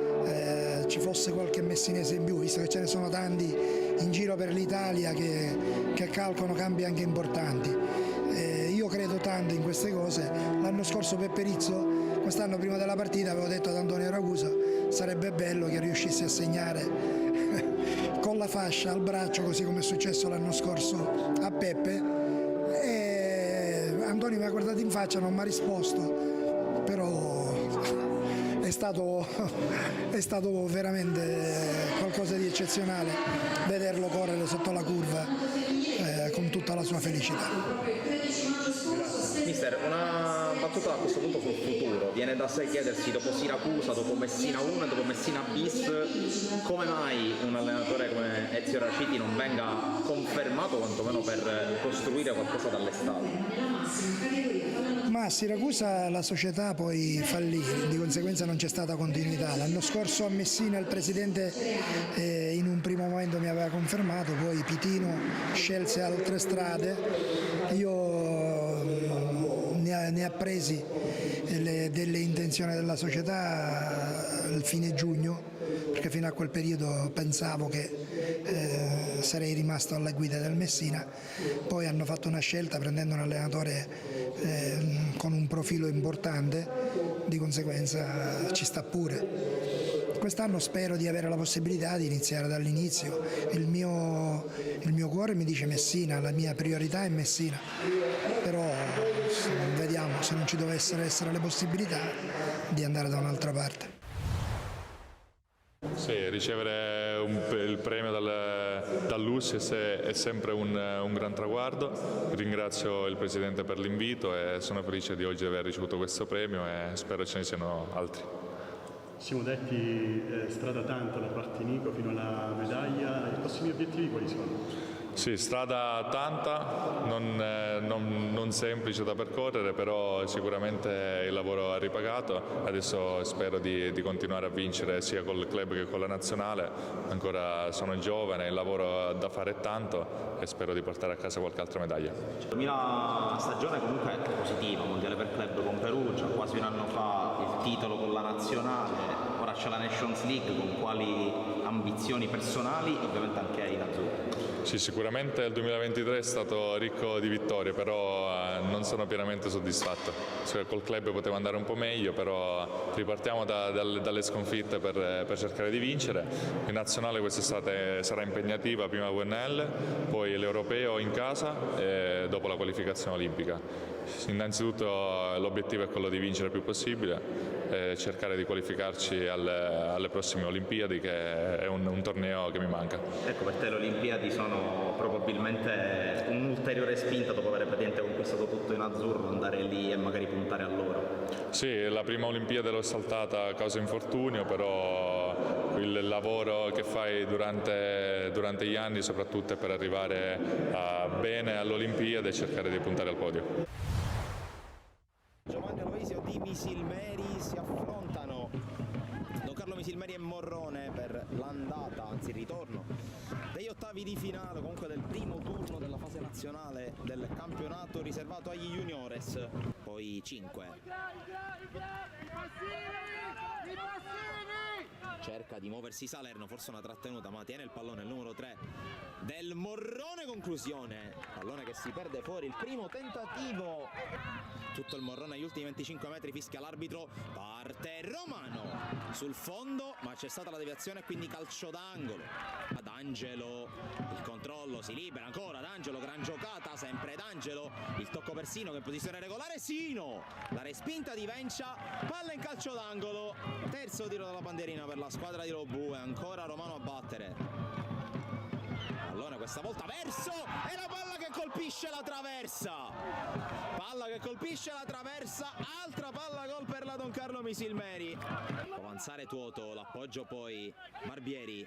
ci fosse qualche messinese in più, visto che ce ne sono tanti in giro per l'Italia che calcolano cambi anche importanti. Io credo tanto in queste cose. L'anno scorso Peppe Rizzo, quest'anno prima della partita avevo detto ad Antonio Ragusa sarebbe bello che riuscissi a segnare con la fascia al braccio, così come è successo l'anno scorso a Peppe, e Antonio mi ha guardato in faccia, non mi ha risposto, però è stato veramente qualcosa di eccezionale vederlo correre sotto la curva con tutta la sua felicità. Mister, una battuta a questo punto sul futuro. Viene da sé chiedersi, dopo Siracusa, dopo Messina 1 e dopo Messina bis, come mai un allenatore come Ezio Raciti non venga confermato quantomeno per costruire qualcosa dall'estate? Ma a Siracusa la società poi fallì, di conseguenza non c'è stata continuità. L'anno scorso a Messina il presidente in un primo momento mi aveva confermato, poi Pitino scelse altre strade, io ne ha presi delle intenzioni della società al fine giugno, perché fino a quel periodo pensavo che sarei rimasto alla guida del Messina. Poi hanno fatto una scelta prendendo un allenatore con un profilo importante, di conseguenza ci sta pure. Quest'anno spero di avere la possibilità di iniziare dall'inizio. Il mio cuore mi dice Messina, la mia priorità è Messina, però vediamo se non ci dovessero essere le possibilità di andare da un'altra parte. Sì, ricevere il premio dall'USIS è sempre un gran traguardo. Ringrazio il Presidente per l'invito e sono felice di oggi aver ricevuto questo premio e spero ce ne siano altri. Siamo detti strada tanta da Partinico fino alla medaglia, i prossimi obiettivi quali sono? Sì, strada tanta, non semplice da percorrere, però sicuramente il lavoro ha ripagato. Adesso spero di continuare a vincere sia col club che con la nazionale. Ancora sono giovane, il lavoro da fare è tanto e spero di portare a casa qualche altra medaglia. La 2000 stagione comunque è positiva, mondiale per club con Perugia, quasi un anno fa il titolo con la nazionale, ora c'è la Nations League. Con quali ambizioni personali e ovviamente anche in azzurro? Sì, sicuramente il 2023 è stato ricco di vittorie, però non sono pienamente soddisfatto. Col club potevo andare un po' meglio, però ripartiamo dalle sconfitte per cercare di vincere. In nazionale quest'estate sarà impegnativa, prima VNL, poi l'Europeo in casa e dopo la qualificazione olimpica. Innanzitutto l'obiettivo è quello di vincere il più possibile e cercare di qualificarci alle prossime Olimpiadi, che è un torneo che mi manca. Ecco, per te le Olimpiadi sono probabilmente un'ulteriore spinta dopo aver praticamente conquistato tutto in azzurro, andare lì e magari puntare a loro. Sì, la prima Olimpiade l'ho saltata a causa infortunio, però il lavoro che fai durante gli anni soprattutto è per arrivare bene all'Olimpiade e cercare di puntare al podio. Giovanni Aloisio di Misilmeri si affrontano Don Carlo Misilmeri e Morrone per l'andata, anzi il ritorno degli ottavi di finale, comunque del primo turno della fase nazionale del campionato riservato agli juniores, poi 5. Cerca di muoversi Salerno, forse una trattenuta, ma tiene il pallone il numero 3 del Morrone, conclusione, pallone che si perde fuori, il primo tentativo, tutto il Morrone agli ultimi 25 metri, fischia l'arbitro, parte Romano sul fondo, ma c'è stata la deviazione, quindi calcio d'angolo. D'Angelo, il controllo, si libera ancora D'Angelo, gran giocata sempre D'Angelo, il tocco per Sino che in posizione regolare, Sino, la respinta di Vencia, palla in calcio d'angolo, terzo tiro dalla bandierina per la squadra di Lobue, ancora Romano a battere, pallone questa volta verso, e la palla che colpisce la traversa, altra palla gol per la Don Carlo Misilmeri. Può avanzare Tuoto, l'appoggio poi Barbieri,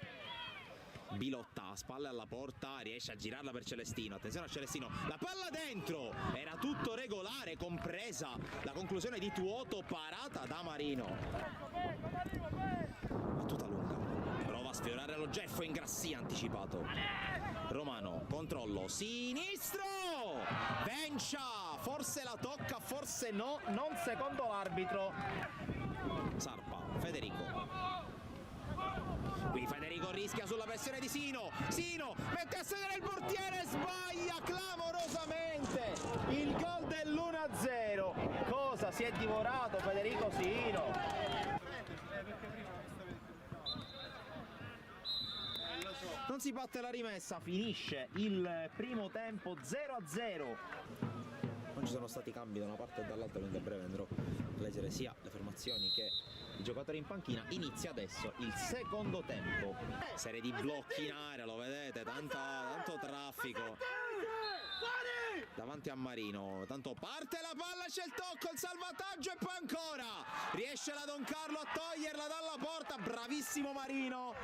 Bilotta a spalle alla porta, riesce a girarla per Celestino, attenzione a Celestino, la palla dentro, era tutto regolare compresa la conclusione di Tuoto, parata da Marino, battuta lunga, prova a sfiorare lo Geffo, Ingrassia anticipato, Romano, controllo, sinistro, Vencia, forse la tocca, forse no, non secondo l'arbitro, Sarpa, Federico, qui Federico rischia sulla pressione di Sino, Sino mette a sedere il portiere, sbaglia clamorosamente il gol dell'1-0, cosa si è divorato Federico Sino? Non si batte la rimessa, finisce il primo tempo 0-0. Non ci sono stati cambi da una parte e dall'altra, quindi a breve andrò a leggere sia le formazioni che i giocatori in panchina. Inizia adesso il secondo tempo, serie di blocchi in area, lo vedete, tanto traffico davanti a Marino, tanto parte la palla, c'è il tocco, il salvataggio e poi ancora riesce la Don Carlo a toglierla dalla porta, bravissimo Marino,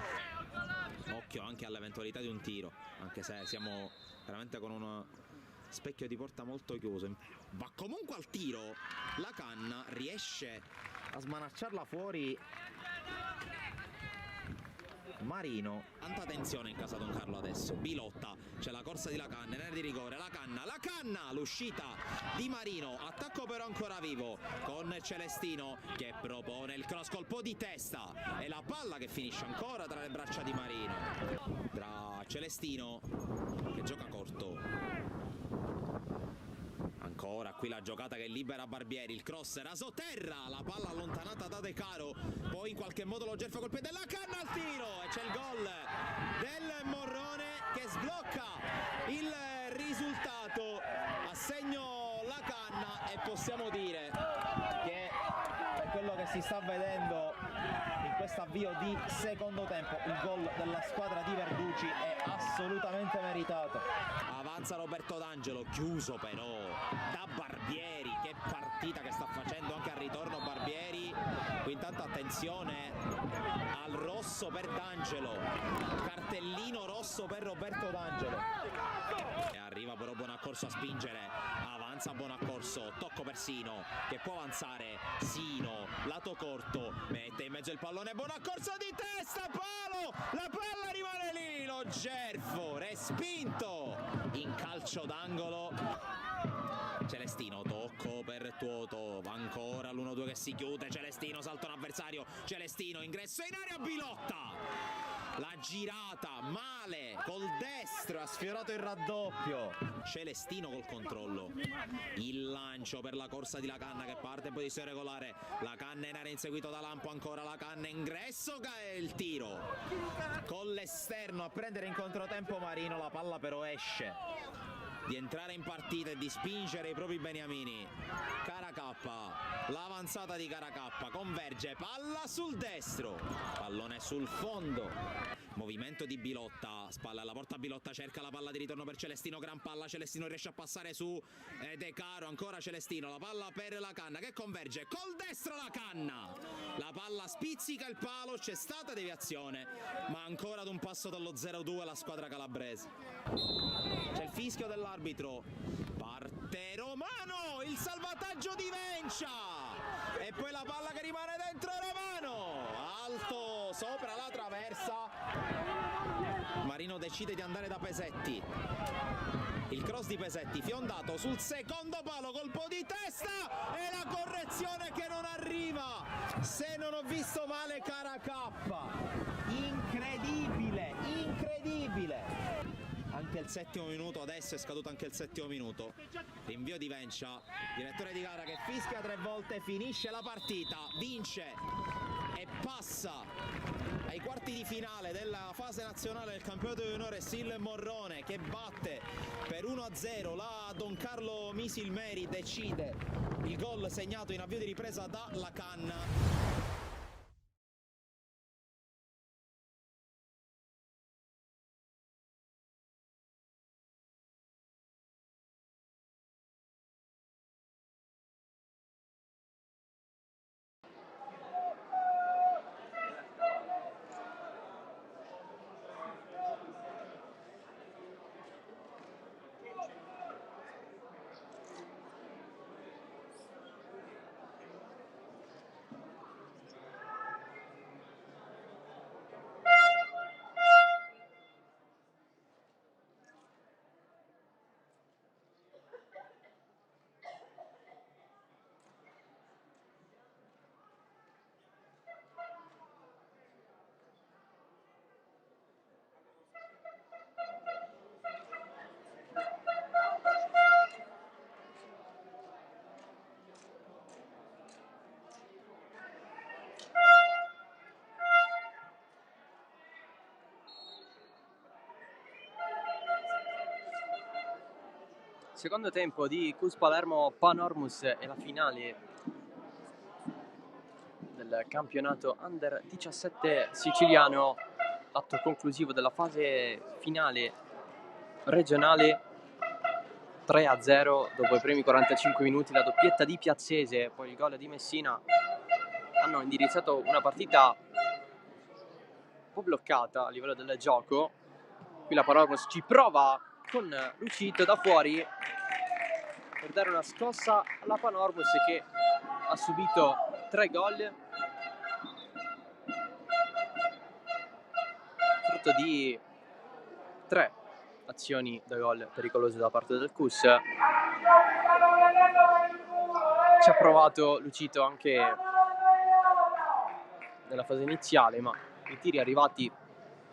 occhio anche all'eventualità di un tiro, anche se siamo veramente con un specchio di porta molto chiuso, va comunque al tiro, la canna riesce a smanacciarla fuori Marino, tanta tensione in casa Don Carlo adesso, Bilotta, c'è la corsa di Lacanna, in area di rigore, la canna, l'uscita di Marino, attacco però ancora vivo con Celestino che propone il cross, colpo di testa e la palla che finisce ancora tra le braccia di Marino, tra Celestino che gioca corto. Ancora qui la giocata che libera Barbieri, il cross rasoterra, la palla allontanata da De Caro, poi in qualche modo lo Gerfa col piede, la canna al tiro e c'è il gol del Morrone che sblocca il risultato, a segno la canna, e possiamo dire che per quello che si sta vedendo in questo avvio di secondo tempo il gol della squadra di Verducci è assolutamente meritato. Avanza Roberto D'Angelo, chiuso però da Barbieri, che partita che sta facendo anche al ritorno Barbieri, qui intanto attenzione al rosso per D'Angelo, cartellino rosso per Roberto D'Angelo, e arriva però Bonaccorso a spingere, avanza Bonaccorso, tocco per Sino che può avanzare, Sino lato corto, mette in mezzo il pallone, Bonaccorso di testa, palo, la palla rimane lì, lo Gerfo respinto in calcio d'angolo. Celestino, tocco per Tuoto, ancora l'1-2 che si chiude, Celestino salta un avversario, Celestino ingresso in area, Bilotta, la girata male col destro, ha sfiorato il raddoppio, Celestino col controllo, il lancio per la corsa di Lacanna che parte in posizione regolare, Lacanna in area inseguito da Lampo, ancora Lacanna ingresso, il tiro con l'esterno a prendere in controtempo Marino, la palla però esce di entrare in partita e di spingere i propri beniamini. Caracappa, l'avanzata di Caracappa converge, palla sul destro, pallone sul fondo, movimento di Bilotta, spalla alla porta, Bilotta cerca la palla di ritorno per Celestino, gran palla, Celestino riesce a passare su De Caro, ancora Celestino, la palla per Lacanna che converge col destro, Lacanna, la palla spizzica il palo, c'è stata deviazione, ma ancora ad un passo dallo 0-2 la squadra calabrese. C'è il fischio dell'arbitro, parte Romano, il salvataggio di Vencia e poi la palla che rimane dentro Romano, alto sopra la traversa. Marino decide di andare da Pesetti. Il cross di Pesetti fiondato sul secondo palo, colpo di testa e la correzione che non arriva. Se non ho visto male Caracappa, incredibile, incredibile. Anche il settimo minuto, adesso è scaduto anche il settimo minuto. Rinvio di Vencia, direttore di gara che fischia 3 volte, finisce la partita, vince e passa ai quarti di finale della fase nazionale del campionato di onore Sil Morrone, che batte per 1-0 la Don Carlo Misilmeri, decide il gol segnato in avvio di ripresa da Lacanna. Secondo tempo di Cus Palermo Panormus e la finale del campionato Under 17 siciliano, l'atto conclusivo della fase finale regionale. 3-0 dopo i primi 45 minuti, la doppietta di Piazzese, poi il gol di Messina hanno indirizzato una partita un po' bloccata a livello del gioco. Qui la Panormus ci prova con Lucito da fuori per dare una scossa alla Panormus, che ha subito 3 gol, frutto di 3 azioni da gol pericolose da parte del CUS. Ci ha provato Lucito anche nella fase iniziale, ma i tiri arrivati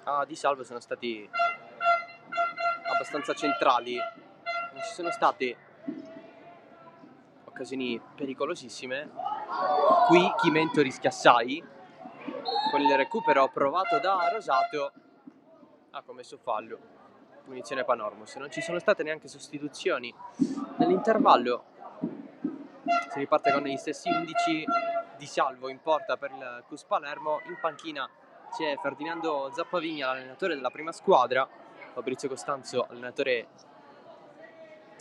a Di Salvo sono stati abbastanza centrali. Non ci sono state occasioni pericolosissime. Qui Chimento rischia assai con il recupero provato da Rosato, ha commesso fallo, punizione Panormus. Non ci sono state neanche sostituzioni nell'intervallo, si riparte con gli stessi 11. Di Salvo in porta per il CUS Palermo, in panchina c'è Ferdinando Zappavigna, l'allenatore della prima squadra, Fabrizio Costanzo, allenatore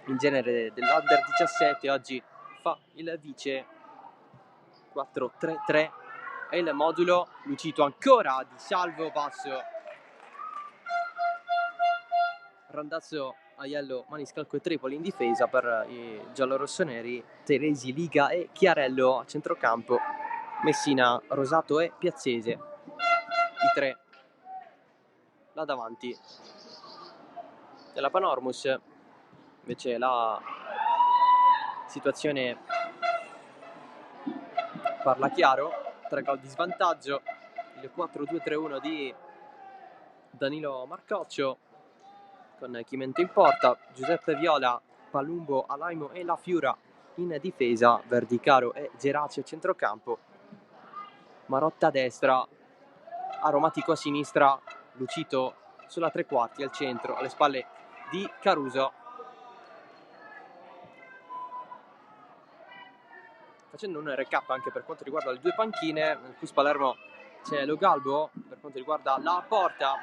in genere dell'Under 17, oggi fa il vice. 4-3-3 è il modulo. Lucito ancora, Di Salvo, passo, randazzo Aiello, Maniscalco e Tripoli in difesa per i giallorossoneri, Teresi, Liga e Chiarello a centrocampo, Messina, Rosato e Piazzese, i 3 là davanti. Della Panormus invece la situazione parla chiaro, 3 gol di svantaggio, il 4-2-3-1 di Danilo Marcoccio con Chimento in porta, Giuseppe Viola, Palumbo, Alaimo e La Fiura in difesa, Verdicaro e Geraci a centrocampo, Marotta a destra, Aromatico a sinistra, Lucito sulla tre quarti al centro, alle spalle di Caruso. Facendo un recap anche per quanto riguarda le 2 panchine, nel CUS Palermo c'è Lo Galbo per quanto riguarda la porta,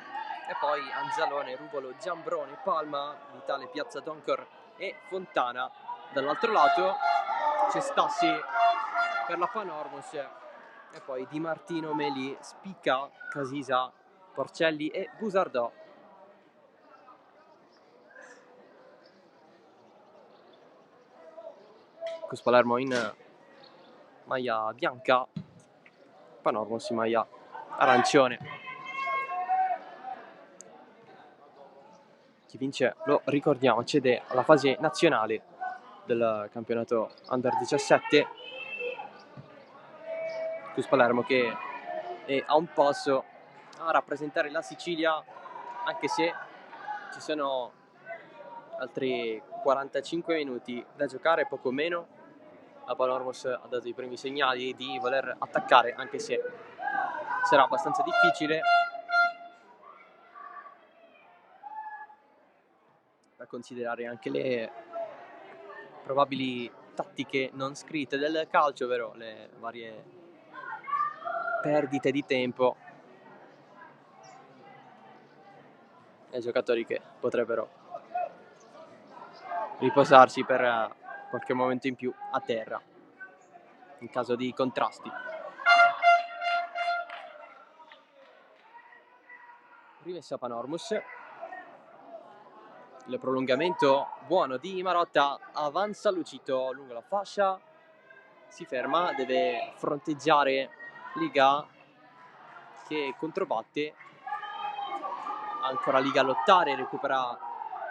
e poi Anzalone, Ruvolo, Giambrone, Palma, Vitale, Piazza Doncor e Fontana. Dall'altro lato c'è Stassi per la Panormus, e poi Di Martino, Meli, Spica, Casisa, Porcelli e Busardò. CUS Palermo in maglia bianca, Panormus in maglia arancione. Chi vince, lo ricordiamo, accede alla fase nazionale del campionato Under 17. Cus Palermo che è a un passo a rappresentare la Sicilia, anche se ci sono altri 45 minuti da giocare, poco meno. La Panormos ha dato i primi segnali di voler attaccare, anche se sarà abbastanza difficile, da considerare anche le probabili tattiche non scritte del calcio, ovvero le varie perdite di tempo e giocatori che potrebbero riposarsi per qualche momento in più a terra in caso di contrasti. Rimessa Panormus, il prolungamento buono di Marotta, avanza Lucito lungo la fascia, si ferma, deve fronteggiare Liga che controbatte, ancora Liga a lottare, recupera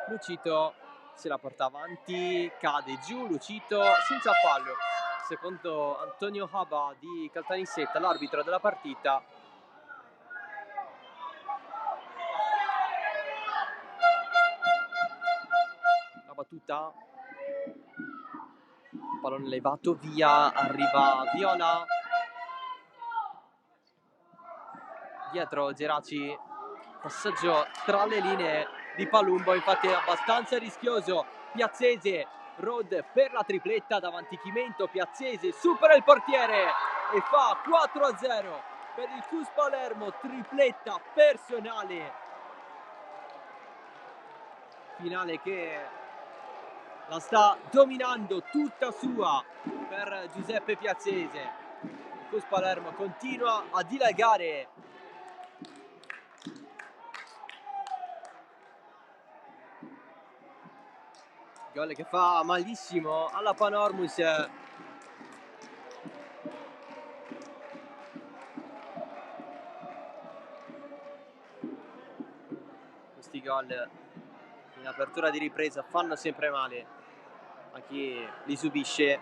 Lucito, se la porta avanti, cade giù Lucito senza fallo, secondo Antonio Haba di Caltanissetta, l'arbitro della partita. La battuta, pallone levato via, arriva Viola, dietro Geraci, passaggio tra le linee di Palumbo, infatti è abbastanza rischioso. Piazzese, Rod per la tripletta, davanti Chimento, Piazzese supera il portiere e fa 4-0 per il Cus Palermo, tripletta personale. Finale che la sta dominando tutta sua per Giuseppe Piazzese. Il Cus Palermo continua a dilagare. Gol che fa malissimo alla Panormus. Questi gol in apertura di ripresa fanno sempre male a chi li subisce.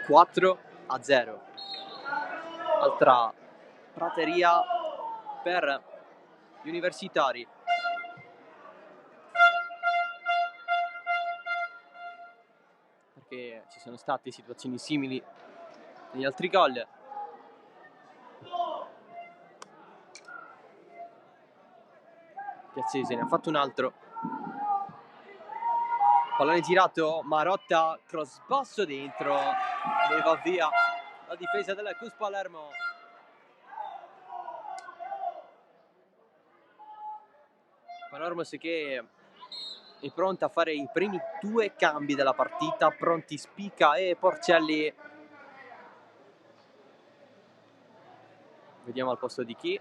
4-0. Altra prateria per gli universitari. Perché ci sono state situazioni simili negli altri gol. Piazzese ne ha fatto un altro. Pallone girato, Marotta, cross basso dentro, e va via la difesa del Cus Palermo. Panormos che è pronta a fare i primi 2 cambi della partita, pronti Spica e Porcelli. Vediamo al posto di chi.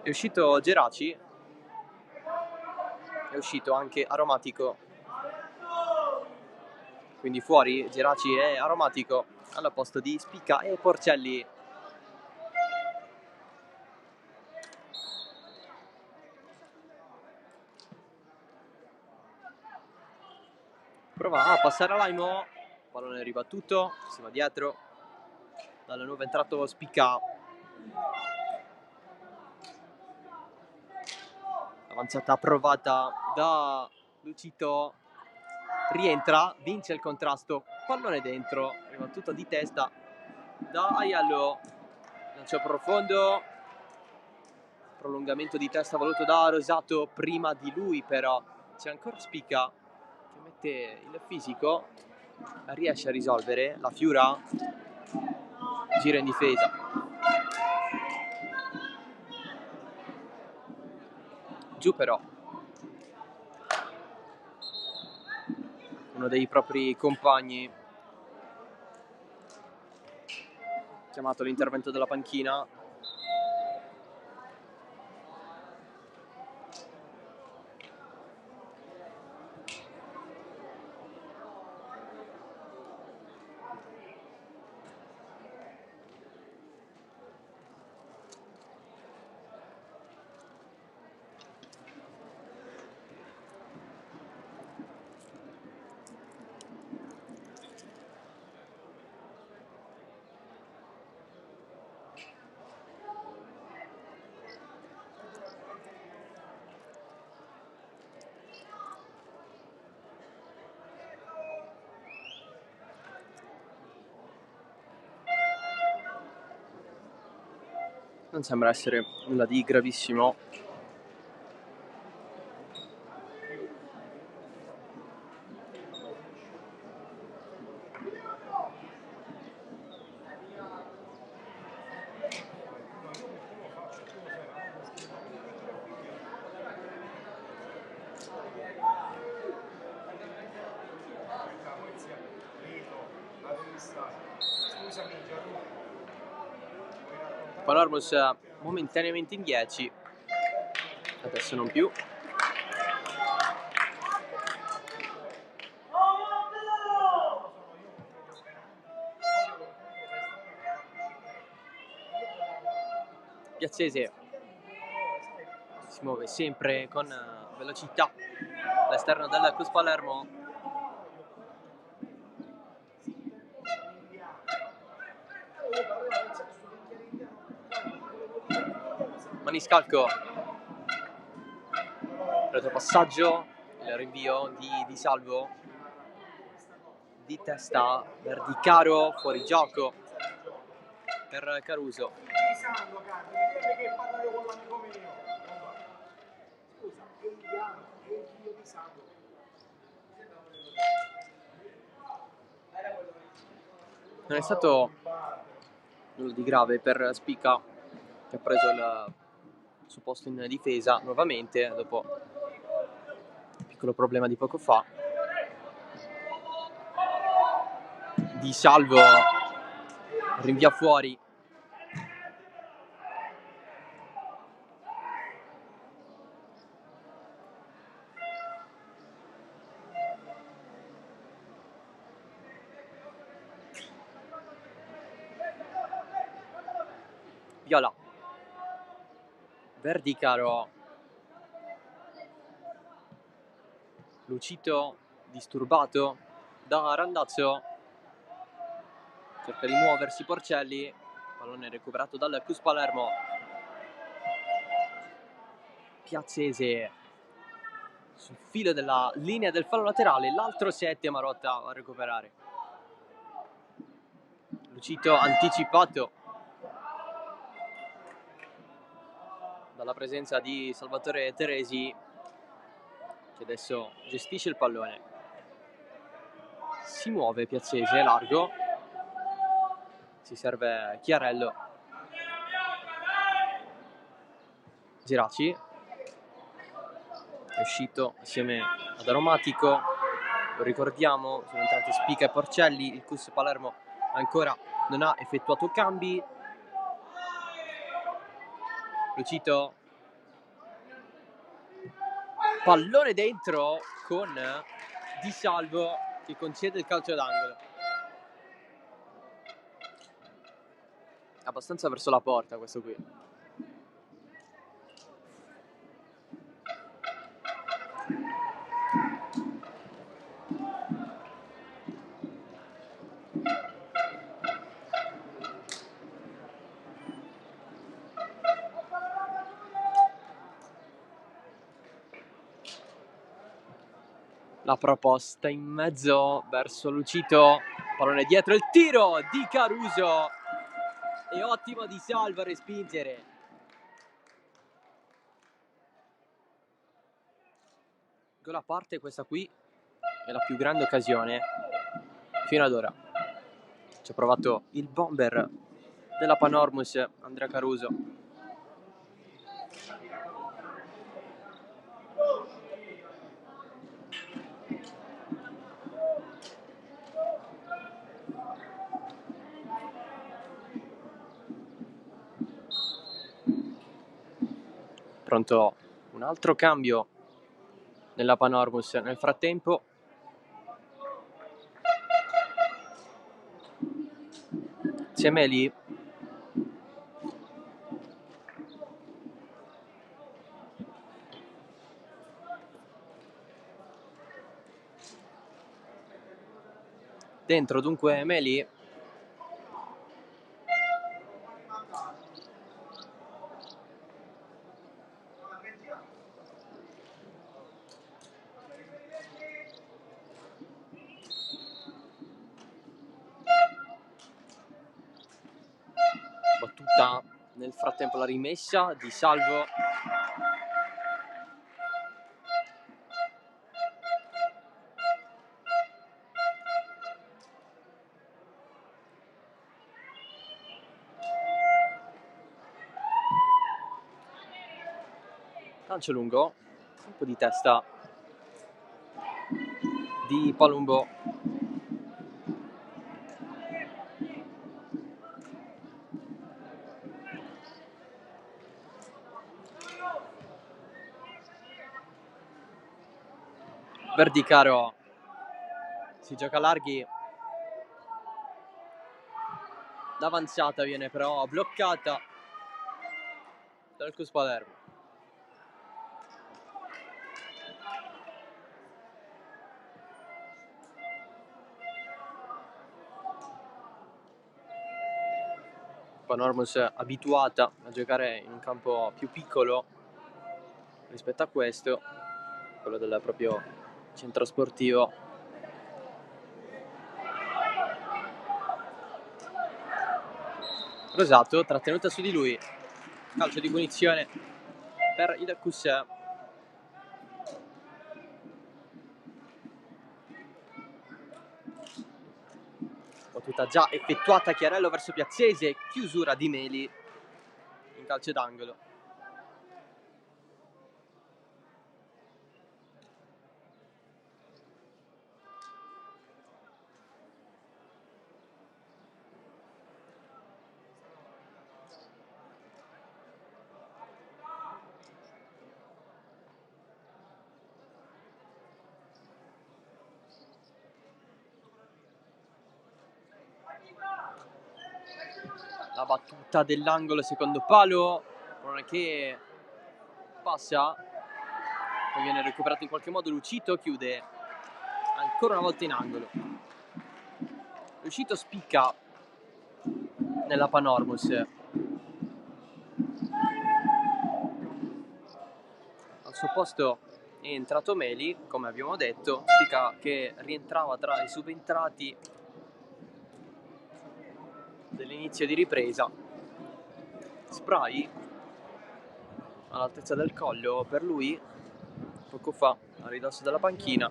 È uscito Geraci, è uscito anche Aromatico, quindi fuori Geraci e Aromatico al posto di Spica e Porcelli. Prova a passare a Laimo, pallone ribattuto, si va dietro, dal nuovo entrato Spica. Avanzata provata da Lucito, rientra, vince il contrasto, pallone dentro, ribattuto di testa da Aiello, lancio profondo, prolungamento di testa voluto da Rosato, prima di lui però c'è ancora Spica che mette il fisico, riesce a risolvere, la Fiura gira in difesa. Giù però uno dei propri compagni chiamato l'intervento della panchina. Non sembra essere nulla di gravissimo. Palermus momentaneamente in 10, adesso non più. Piazzese si muove sempre con velocità all'esterno del Cus Palermo. Maniscalco, retropassaggio, il rinvio di Salvo, di testa Verdicaro, fuori gioco per Caruso. Non è stato nulla di grave per Spica, che ha preso il suo posto in difesa nuovamente dopo un piccolo problema di poco fa. Di Salvo rinvia fuori. Viola, Verdicaro, Lucito disturbato da Randazzo, cerca di muoversi Porcelli, pallone recuperato dal Cus Palermo. Piazzese sul filo della linea del fallo laterale, l'altro 7 Marotta a recuperare. Lucito anticipato dalla presenza di Salvatore Teresi, che adesso gestisce il pallone. Si muove Piazzese, largo, si serve Chiarello. Geraci è uscito assieme ad Aromatico, lo ricordiamo, sono entrati Spica e Porcelli. Il Cus Palermo ancora non ha effettuato cambi. Lucito, pallone dentro con Di Salvo che concede il calcio d'angolo. Abbastanza verso la porta questo qui. La proposta in mezzo verso Lucito, pallone dietro, il tiro di Caruso e ottimo Di Salvo a respingere. Gol a parte, questa qui è la più grande occasione fino ad ora. Ci ha provato il bomber della Panormus, Andrea Caruso. pronto un altro cambio nella Panormus nel frattempo. Meli dentro, dunque Meli battuta nel frattempo, la rimessa di Salvo. Lancio lungo, colpo di testa di Palumbo. Verdicaro si gioca larghi, l'avanzata viene però bloccata dal Cus Palermo. Panormus abituata a giocare in un campo più piccolo rispetto a questo, quello del proprio centro sportivo. Rosato, trattenuta su di lui, calcio di punizione per il Cus. Battuta già effettuata, Chiarello verso Piazzese, chiusura di Meli in calcio d'angolo. La battuta dell'angolo, secondo palo, che passa, poi viene recuperato in qualche modo. Lucito chiude ancora una volta in angolo. Lucito spicca nella Panormus. Al suo posto è entrato Meli, come abbiamo detto, spicca che rientrava tra i subentrati dell'inizio di ripresa. Spray all'altezza del collo per lui, poco fa a ridosso della panchina.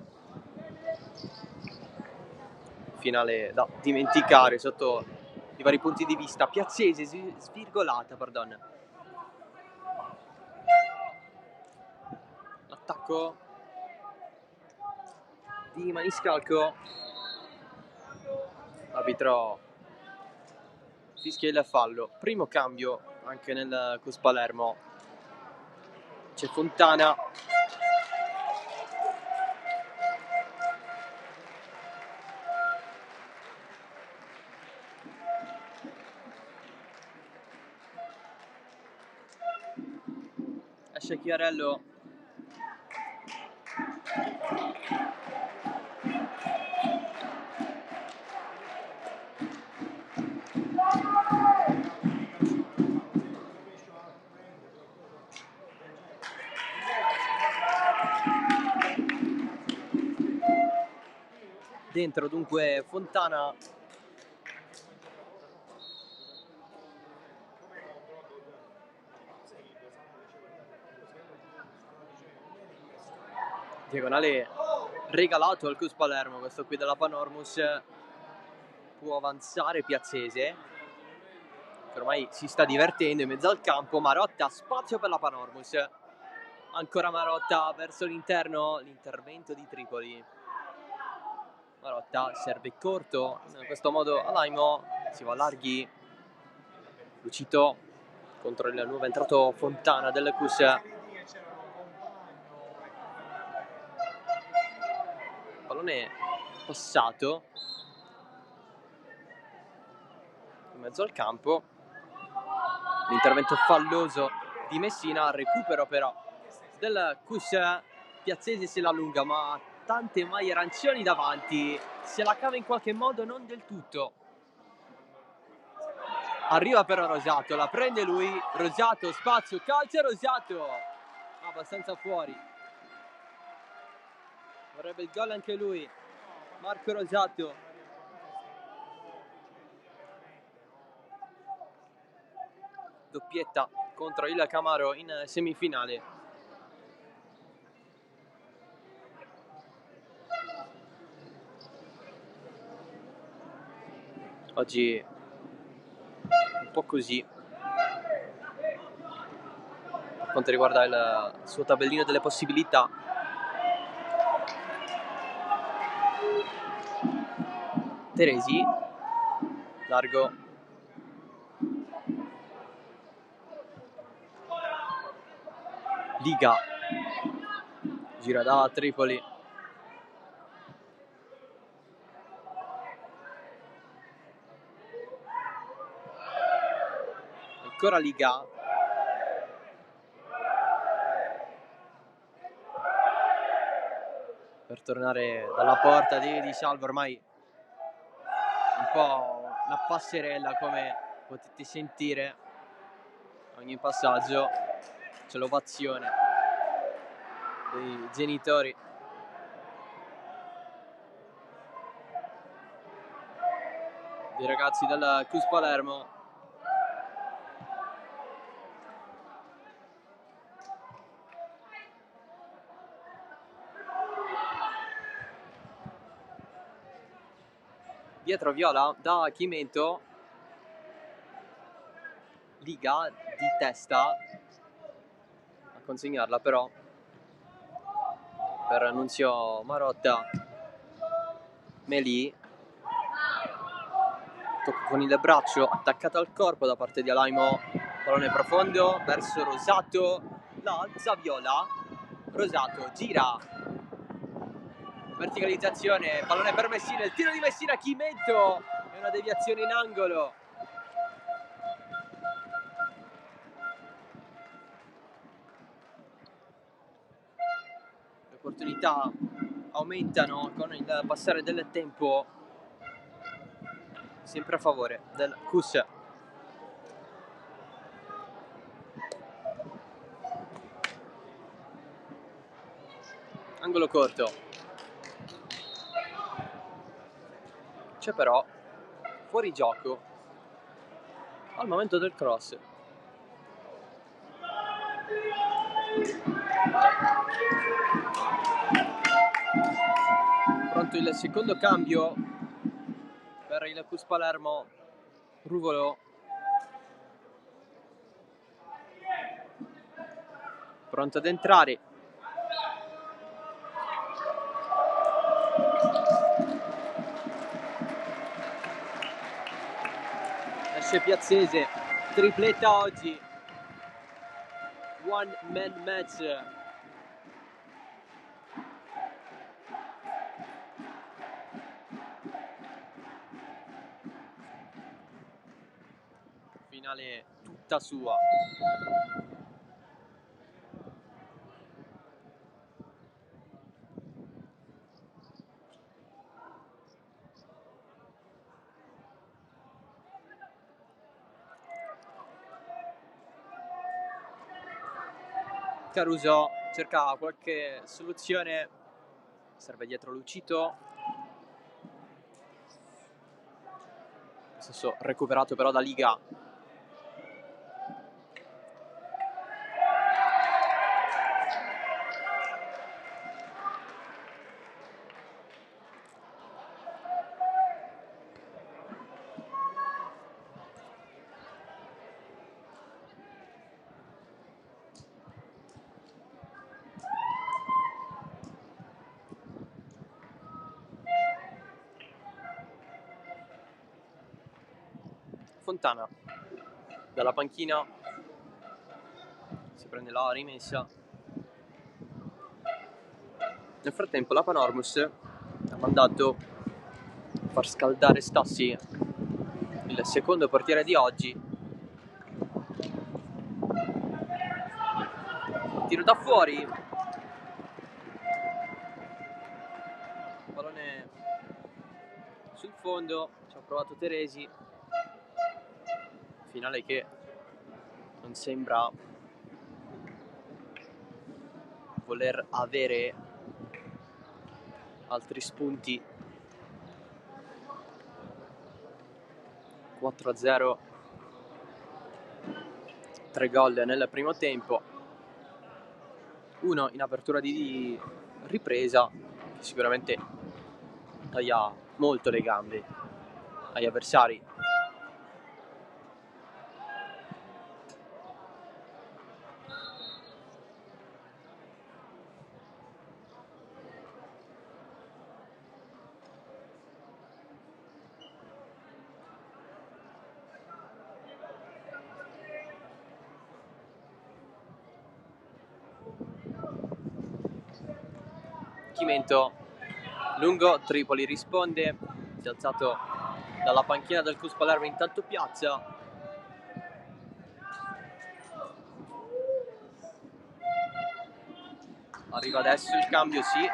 Finale da dimenticare sotto i vari punti di vista. Piazzese svirgolata, pardon. Attacco di Maniscalco. L'arbitro fischia il fallo. Primo cambio anche nel Cus Palermo. C'è Fontana. Esce Chiarello. Dentro dunque Fontana. Diagonale regalato al Cus Palermo, questo qui della Panormus. Può avanzare Piazzese, che ormai si sta divertendo in mezzo al campo. Marotta, spazio per la Panormus. Ancora Marotta verso l'interno, l'intervento di Tripoli. Marotta serve corto, in questo modo Alaimo si va larghi. Lucito contro il nuovo entrato Fontana del Cus. pallone passato in mezzo al campo, l'intervento falloso di Messina, recupero però del Cus. Piazzese se la allunga, ma tante maglie arancioni davanti, se la cava in qualche modo, non del tutto. Arriva però Rosato, la prende lui, Rosato, spazio, calcia Rosato, abbastanza fuori. Vorrebbe il gol anche lui, Marco Rosato. Doppietta contro il Camaro in semifinale. Oggi un po' così per quanto riguarda il suo tabellino delle possibilità. Teresi, largo, Liga, gira da Tripoli, ancora Liga, per tornare dalla porta di Salvo, ormai un po' una passerella, come potete sentire ogni passaggio c'è l'ovazione dei genitori. Dei ragazzi del Cus Palermo. Dietro Viola da Chimento, Liga di testa a consegnarla però per Nunzio Marotta. Melì, tocco con il braccio attaccato al corpo da parte di Alaimo, pallone profondo verso Rosato, la alza Viola, Rosato gira, verticalizzazione, pallone per Messina, il tiro di Messina, Chimento, e una deviazione in angolo. Le opportunità aumentano con il passare del tempo, sempre a favore del Cus. Angolo corto, c'è però fuori gioco al momento del cross. Pronto il secondo cambio per il Cus Palermo. Ruvolo pronto ad entrare. Esce Piazzese, tripletta oggi, one man match. Finale tutta sua. Caruso cerca qualche soluzione, serve dietro Lucito, stesso recuperato però da Liga. Fontana dalla panchina si prende la rimessa. Nel frattempo la Panormus ha mandato a far scaldare Stassi, il secondo portiere di oggi. Tiro da fuori, pallone sul fondo, ci ha provato Teresi, finale che non sembra voler avere altri spunti. 4-0, 3 gol nel primo tempo, uno in apertura di ripresa, che sicuramente taglia molto le gambe agli avversari. Chimento lungo, Tripoli risponde, si è alzato dalla panchina del CUS Palermo, intanto Piazza. Arriva adesso il cambio, sì.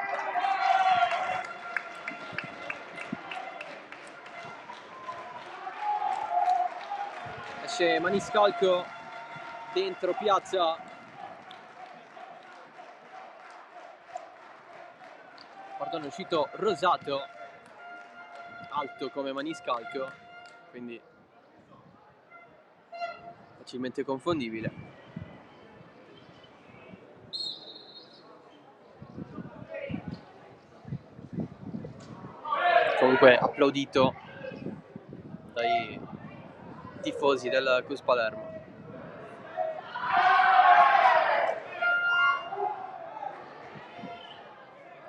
Esce Maniscalco, dentro Piazza. Pardon, è uscito Rosato, alto come Maniscalco, quindi facilmente confondibile. Comunque applaudito dai tifosi del CUS Palermo.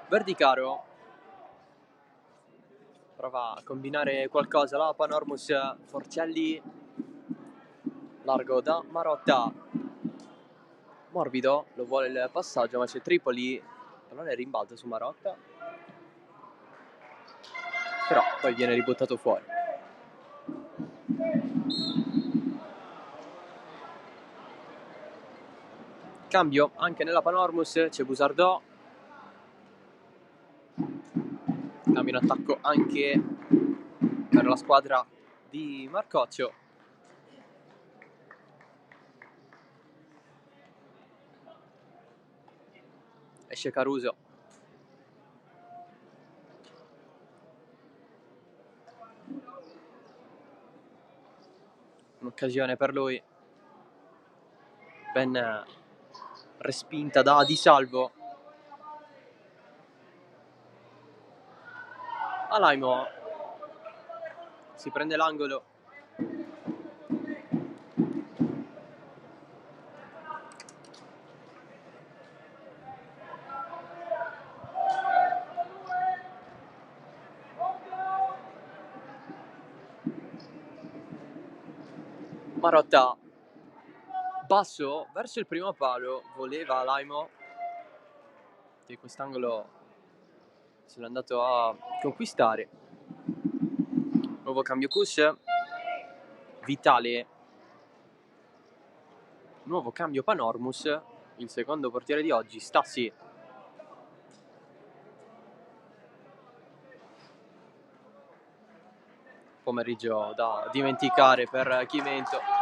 Verdicaro prova a combinare qualcosa, la Panormus, Forcelli largo da Marotta, morbido, lo vuole il passaggio, ma c'è Tripoli, pallone rimbalza su Marotta, però poi viene ributtato fuori. Cambio anche nella Panormus, c'è Busardò, cambio in attacco anche per la squadra di Marcoccio. Esce Caruso, un'occasione per lui, ben respinta da Di Salvo. Alaimo si prende l'angolo, Marotta basso verso il primo palo, voleva Alaimo, che quest'angolo se l'è andato a conquistare. Nuovo cambio CUS, Vitale, nuovo cambio Panormus, il secondo portiere di oggi, Stassi. Pomeriggio da dimenticare per Chimento.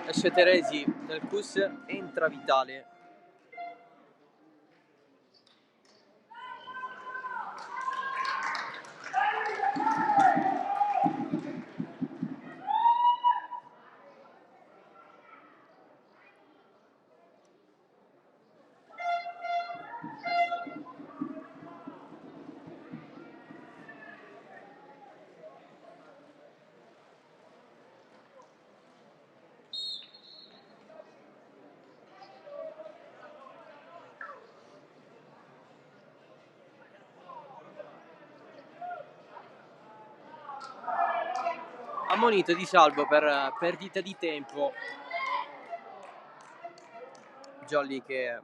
Esce Teresi nel CUS, entra Vitale. ammonito Di Salvo per perdita di tempo. Jolly che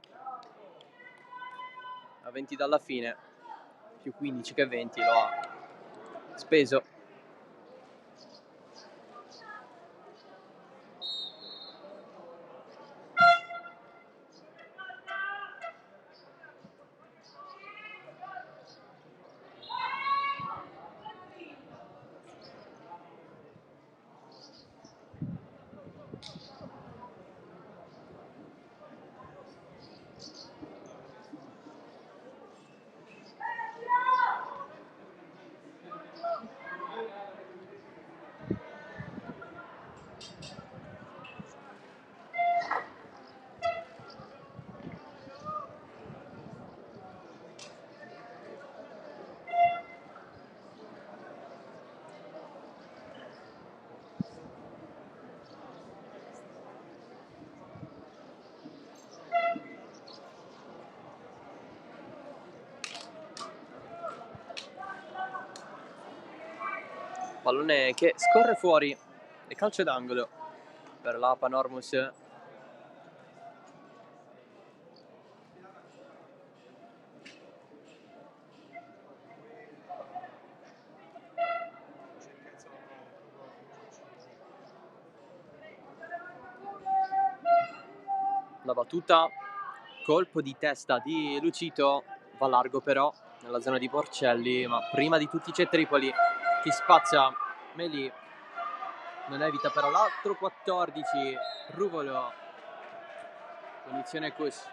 a 20 dalla fine, più 15 che 20, lo ha speso. Pallone che scorre fuori e calcio d'angolo per la Panormus. La battuta, colpo di testa di Lucito, va largo però nella zona di Porcelli, ma prima di tutti c'è Tripoli che spazza Meli, non evita però l'altro 14, Ruvolo, punizione Cus.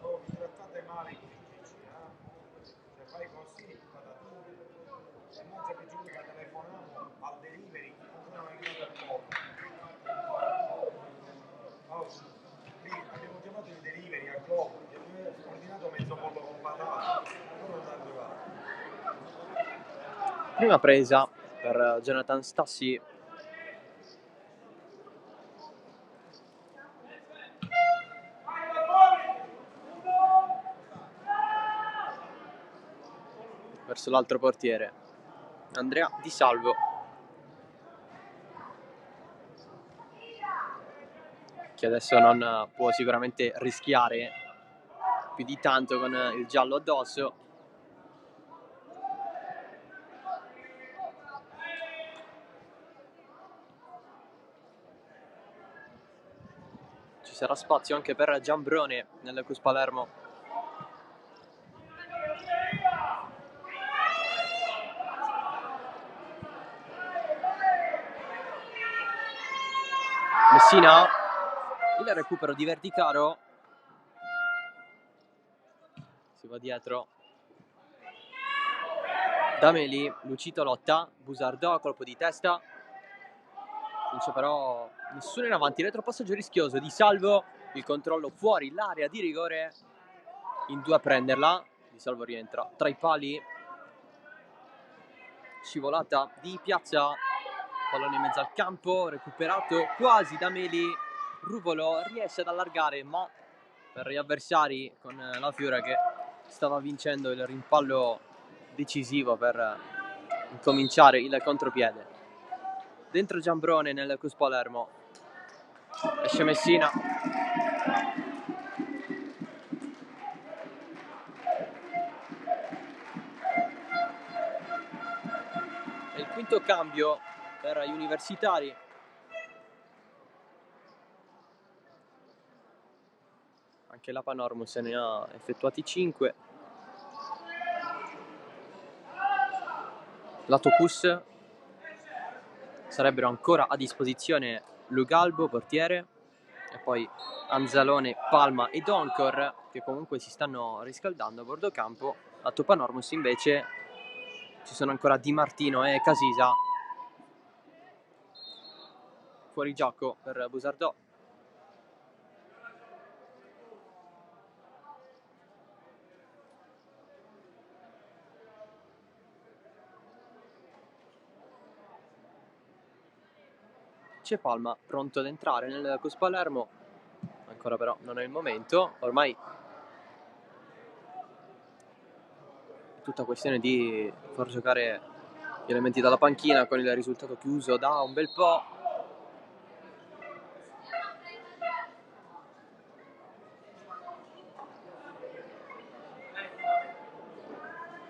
Oh, vi trattate male i critici, Se fai così, patatone. E non si è piaciuto che telefoniamo al delivery, non sono mai arrivato al poco. Oh, lì abbiamo chiamato il delivery a Globo, gli abbiamo ordinato mezzo pollo con patate, non è arrivato. Prima presa per Jonathan Stassi. Verso l'altro portiere, Andrea Di Salvo. Che adesso non può sicuramente rischiare più di tanto con il giallo addosso. Ci sarà spazio anche per Giambrone nel Cus Palermo. Messina, il recupero di Verticaro, si va dietro Dameli, Lucito lotta, Busardò, colpo di testa, non c'è però nessuno in avanti, retropassaggio rischioso Di Salvo, il controllo fuori l'area di rigore, in due a prenderla, Di Salvo rientra tra i pali, scivolata di Piazza, pallone in mezzo al campo, recuperato quasi da Meli, Ruvolo riesce ad allargare ma per gli avversari con la Fiora che stava vincendo il rimpallo decisivo per incominciare il contropiede. Dentro Giambrone nel Cus Palermo, esce Messina. E il quinto cambio per gli universitari. Anche la Panormus ne ha effettuati 5. Lato Cus sarebbero ancora a disposizione Lugalbo, portiere, e poi Anzalone, Palma e Doncor, che comunque si stanno riscaldando a bordo campo. Lato Panormus invece ci sono ancora Di Martino e Casisa. Fuori gioco per Busardò. C'è Palma pronto ad entrare nel Cus Palermo, ancora però non è il momento, ormai tutta questione di far giocare gli elementi dalla panchina con il risultato chiuso da un bel po'.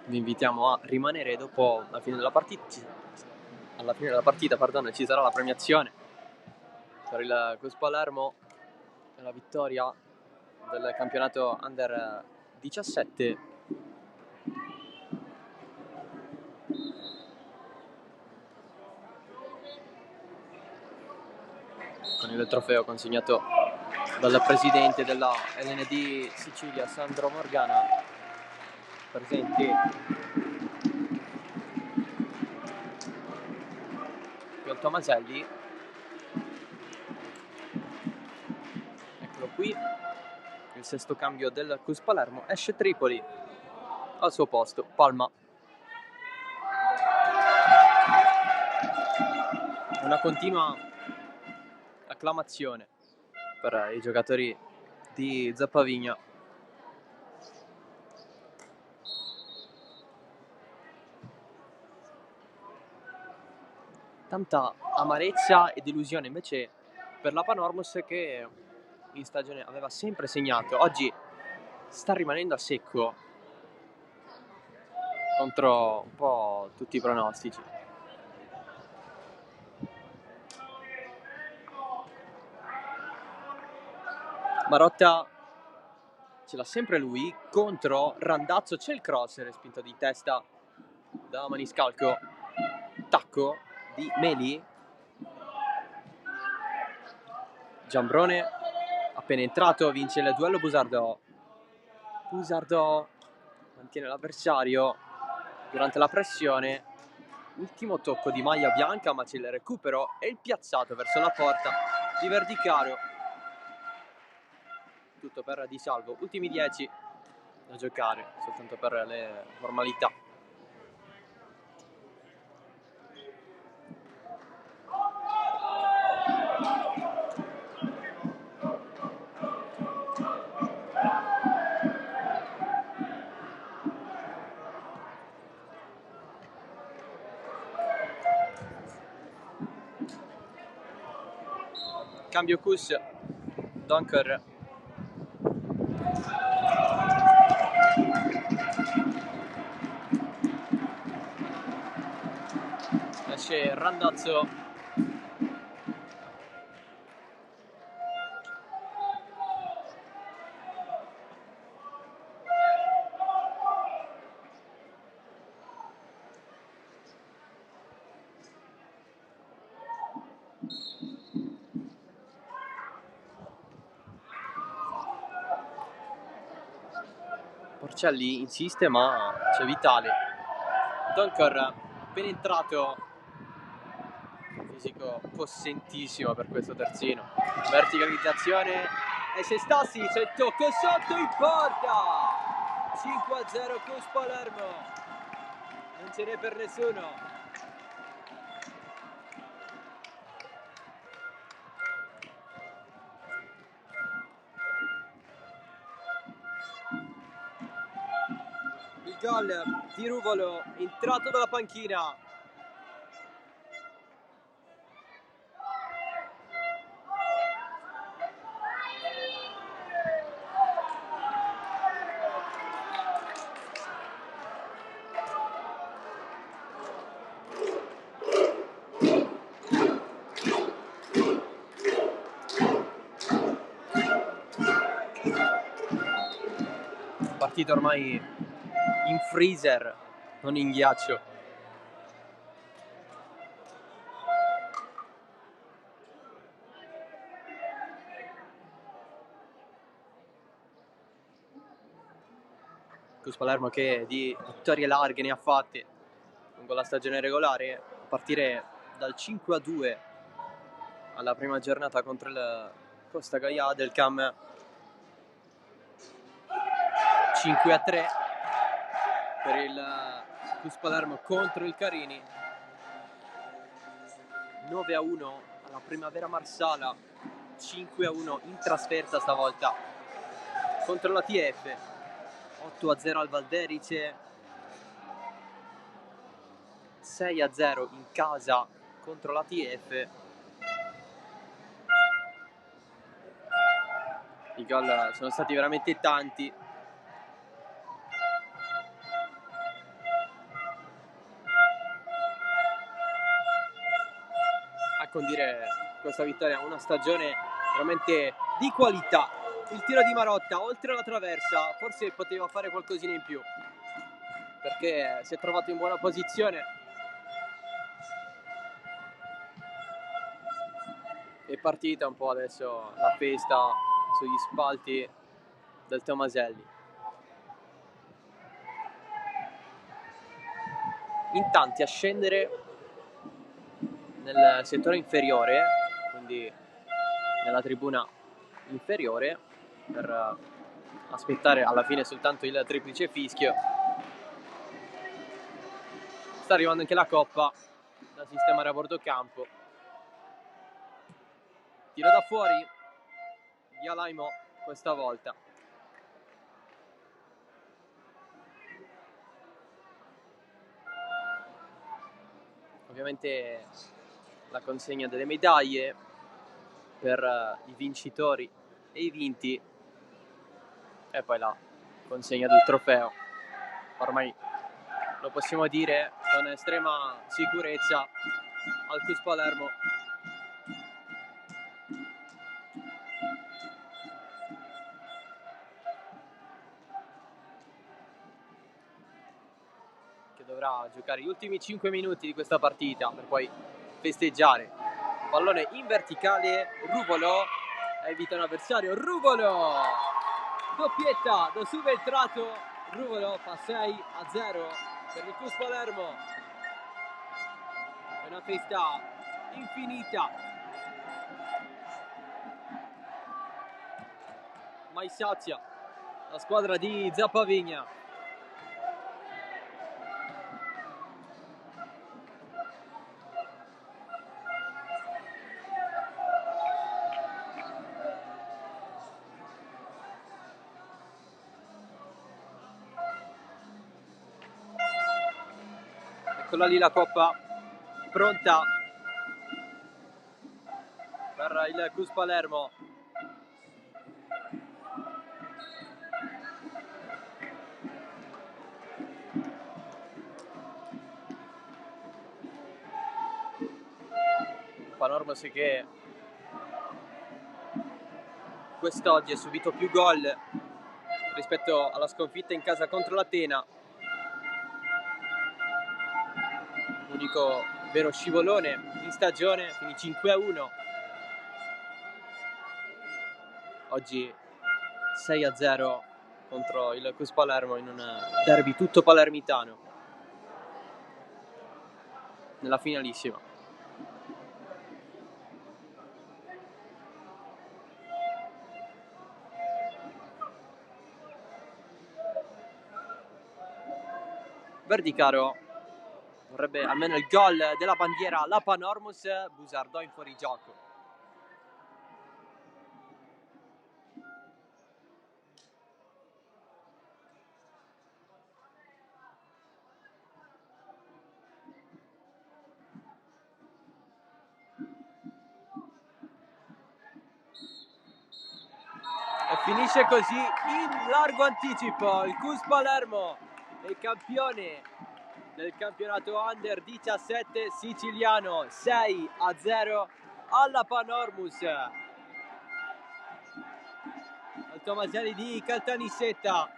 Vi invitiamo a rimanere dopo la fine della partita. Alla fine della partita, ci sarà la premiazione per il Cus Palermo e la vittoria del campionato Under 17. Con il trofeo consegnato dal presidente della LND Sicilia, Sandro Morgana, presenti Piol Tomaselli. Eccolo qui, il sesto cambio del Cus Palermo. Esce Tripoli, al suo posto Palma. Una continua acclamazione per i giocatori di Zappavigna. Tanta amarezza e delusione invece per la Panormus, che in stagione aveva sempre segnato. Oggi sta rimanendo a secco contro un po' tutti i pronostici. Marotta ce l'ha sempre lui contro Randazzo, c'è il cross respinto di testa da Maniscalco. Tacco di Meli. Giambrone appena entrato vince il duello Busardò mantiene l'avversario durante la pressione. Ultimo tocco di maglia bianca, ma c'è il recupero e il piazzato verso la porta di Verdicaro. Tutto per Di Salvo, ultimi 10 da giocare, soltanto per le formalità. Cambio Cus, Donker. Esce Randazzo. Porcelli insiste, ma c'è Vitale. Donker penetrato, fisico possentissimo per questo terzino. Verticalizzazione, esce Stassi, c'è il tocco sotto in porta. 5-0 Cus Palermo, non ce n'è per nessuno. Il gol di Ruvolo, entrato dalla panchina. Partita ormai in freezer, non in ghiaccio. Cus Palermo che di vittorie larghe ne ha fatte lungo la stagione regolare, a partire dal 5-2 alla prima giornata contro il Costa Gaia del CAM, 5-3 per il Cus Palermo contro il Carini, 9-1 alla Primavera Marsala, 5-1 in trasferta stavolta contro la TF, 8-0 al Valderice, 6-0 in casa contro la TF. I gol sono stati veramente tanti. A condire questa vittoria, una stagione veramente di qualità. Il tiro di Marotta oltre la traversa, forse poteva fare qualcosina in più, perché si è trovato in buona posizione è partita un po' adesso la festa sugli spalti del Tomaselli. In tanti a scendere nel settore inferiore, quindi nella tribuna inferiore, per aspettare alla fine soltanto il triplice fischio. Sta arrivando anche la coppa da sistemare a bordo campo. Tiro da fuori di Alaimo questa volta. Ovviamente la consegna delle medaglie per i vincitori e i vinti, e poi la consegna del trofeo. Ormai lo possiamo dire con estrema sicurezza al CUS Palermo. Che dovrà giocare gli ultimi 5 minuti di questa partita per poi festeggiare. Pallone in verticale, Ruvolo evita un avversario, Ruvolo! Doppietta da subentrato, Ruvolo fa 6-0 per il CUS Palermo. È una festa infinita. Mai sazia la squadra di Zappavigna. Eccola lì la coppa pronta per il CUS Palermo. Panormos che quest'oggi ha subito più gol rispetto alla sconfitta in casa contro l'Atena. Unico vero scivolone in stagione, quindi 5-1. Oggi 6-0 contro il CUS Palermo in un derby tutto palermitano nella finalissima. Verdicaro vorrebbe almeno il gol della bandiera, la Panormus, Busardò in fuorigioco. E finisce così in largo anticipo il CUS Palermo, il campione del campionato Under 17 siciliano, 6-0 alla Panormus. Al Tomaselli di Caltanissetta.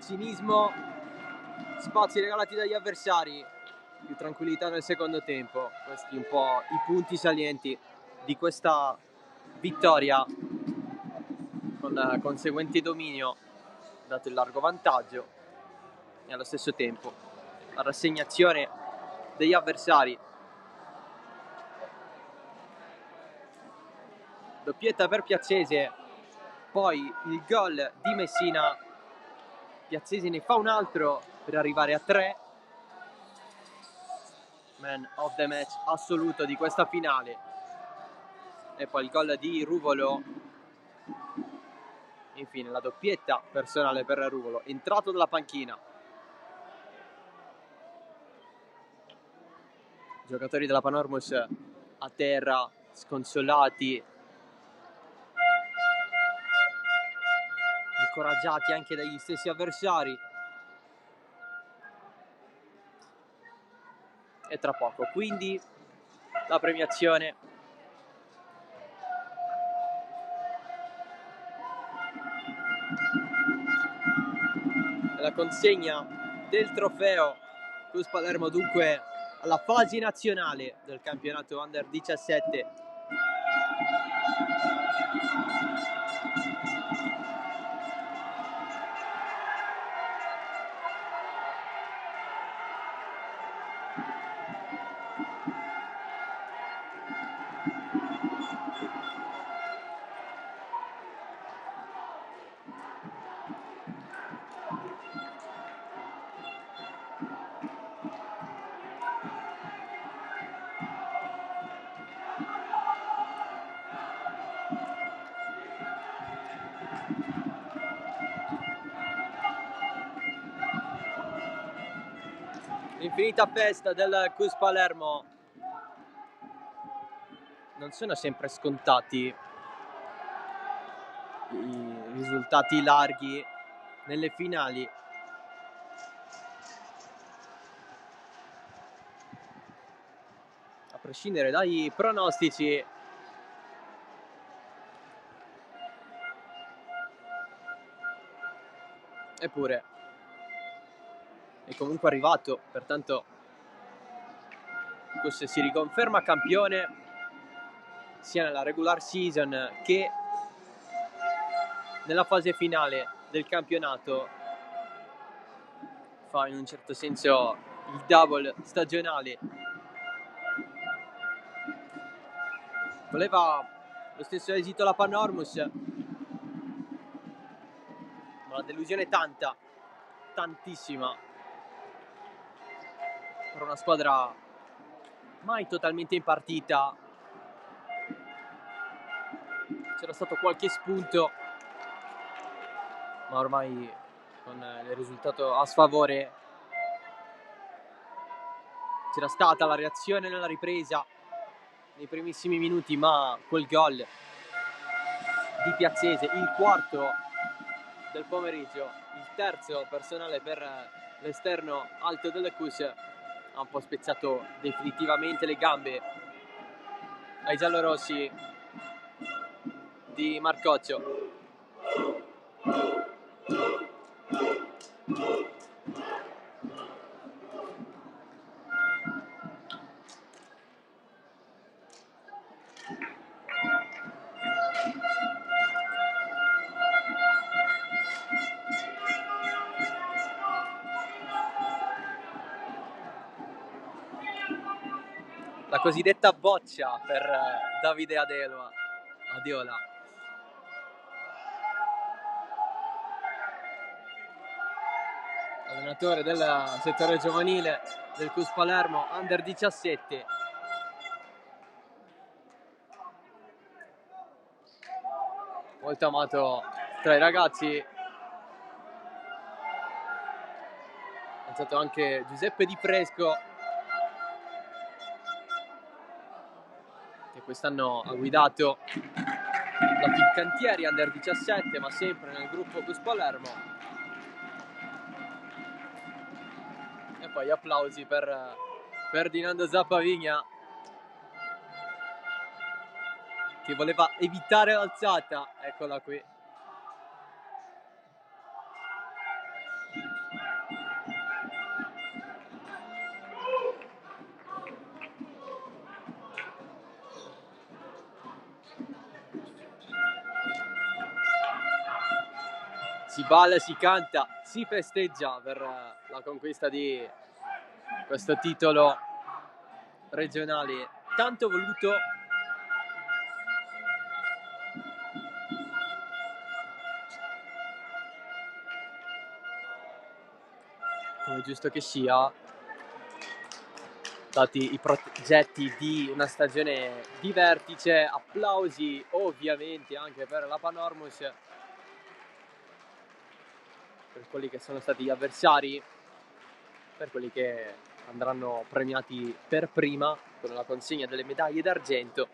Cinismo, spazi regalati dagli avversari, più tranquillità nel secondo tempo. Questi un po' i punti salienti di questa vittoria, con conseguente dominio dato il largo vantaggio e allo stesso tempo la rassegnazione degli avversari. Doppietta per Piazzese, poi il gol di Messina, Piazzese ne fa un altro per arrivare a 3. Man of the match assoluto di questa finale. E poi il gol di Ruvolo. Infine la doppietta personale per Ruvolo, entrato dalla panchina. giocatori della Panormus a terra, sconsolati, incoraggiati anche dagli stessi avversari. E tra poco quindi la premiazione e la consegna del trofeo Cus Palermo, dunque alla fase nazionale del campionato Under 17. L'infinita festa del Cus Palermo. Non sono sempre scontati i risultati larghi nelle finali. A prescindere dai pronostici, eppure è comunque arrivato, pertanto Cus si riconferma campione sia nella regular season che nella fase finale del campionato. Fa in un certo senso il double stagionale. Voleva lo stesso esito la Panormus, ma la delusione è tanta, tantissima, per una squadra mai totalmente in partita. C'era stato qualche spunto, ma ormai con il risultato a sfavore c'era stata la reazione nella ripresa nei primissimi minuti, ma quel gol di Piazzese, il quarto del pomeriggio, il terzo personale per l'esterno alto del Cus, ha un po' spezzato definitivamente le gambe ai giallorossi di Marcoccio. La cosiddetta boccia per Davide Adeola. Allenatore del settore giovanile del Cus Palermo Under 17. Molto amato tra i ragazzi. È stato anche Giuseppe Di Fresco, che quest'anno ha guidato la Fincantieri Under 17, ma sempre nel gruppo Cus Palermo. E poi applausi per Ferdinando Zappavigna, che voleva evitare l'alzata. Eccola qui. Si balla, si canta, si festeggia per la conquista di questo titolo regionale tanto voluto. Come giusto che sia, dati i progetti di una stagione di vertice. Applausi ovviamente anche per la Panormus, per quelli che sono stati gli avversari, per quelli che andranno premiati per prima con la consegna delle medaglie d'argento.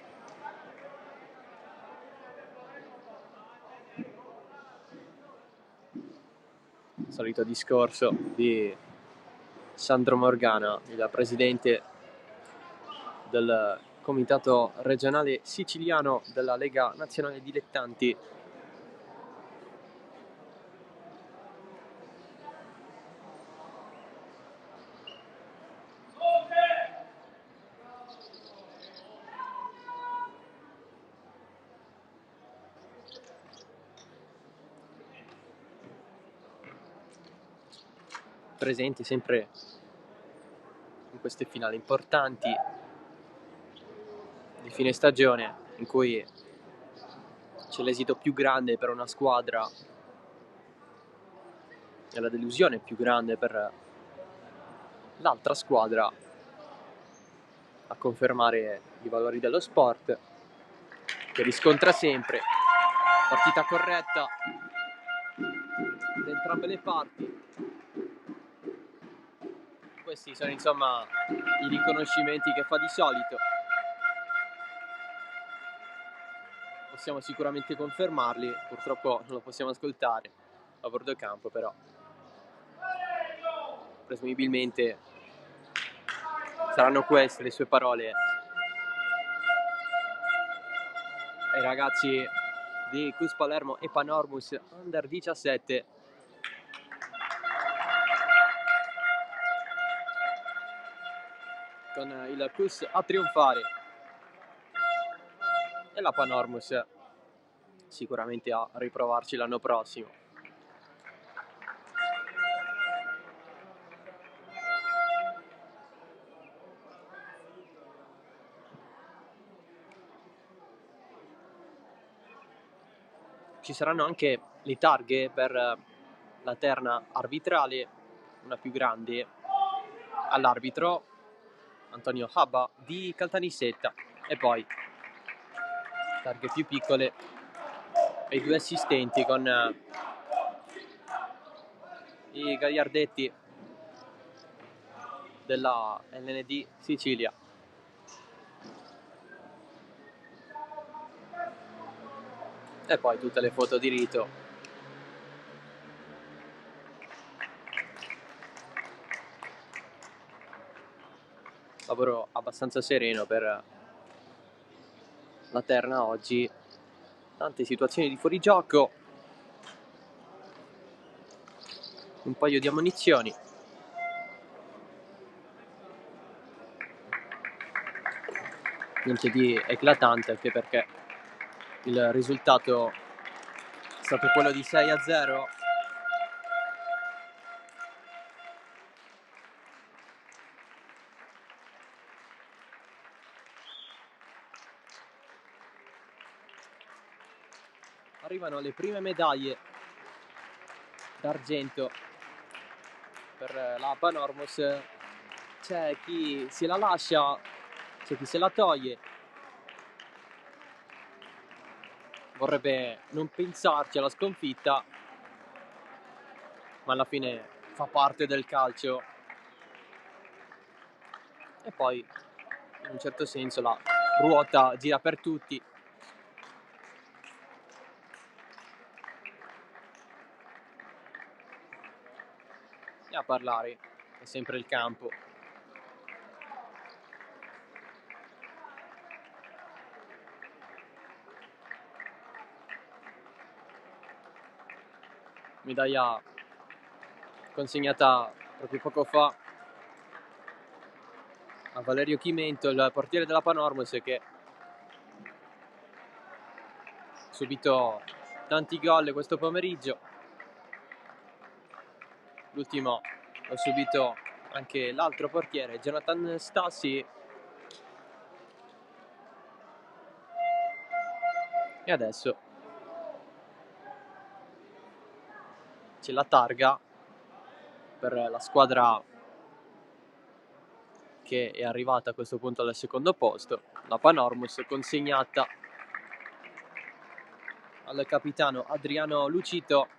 Solito discorso di Sandro Morgana, il presidente del comitato regionale siciliano della Lega Nazionale Dilettanti. Presenti sempre in queste finali importanti di fine stagione, in cui c'è l'esito più grande per una squadra e la delusione più grande per l'altra squadra a confermare i valori dello sport, che riscontra sempre partita corretta da entrambe le parti. Questi sono insomma i riconoscimenti che fa di solito. Possiamo sicuramente confermarli, purtroppo non lo possiamo ascoltare a bordo campo, però presumibilmente saranno queste le sue parole ai ragazzi di Cus Palermo e Panormus Under 17. Con il Cus a trionfare e la Panormus sicuramente a riprovarci l'anno prossimo. Ci saranno anche le targhe per la terna arbitrale, una più grande all'arbitro Antonio Habba di Caltanissetta, e poi targhe più piccole ai due assistenti con i gagliardetti della LND Sicilia. E poi tutte le foto di rito. Lavoro abbastanza sereno per la terna oggi. Tante situazioni di fuorigioco. Un paio di ammonizioni. Niente di eclatante, anche perché il risultato è stato quello di 6-0. Arrivano le prime medaglie d'argento per la Panormus. C'è chi se la lascia, c'è chi se la toglie, vorrebbe non pensarci alla sconfitta, ma alla fine fa parte del calcio. E poi in un certo senso la ruota gira per tutti. E a parlare è sempre il campo. Medaglia consegnata proprio poco fa a Valerio Chimento, il portiere della Panormus, che ha subito tanti gol questo pomeriggio. L'ultimo l'ha subito anche l'altro portiere, Jonathan Stassi. E adesso c'è la targa per la squadra che è arrivata a questo punto al secondo posto, la Panormus, consegnata al capitano Adriano Lucito.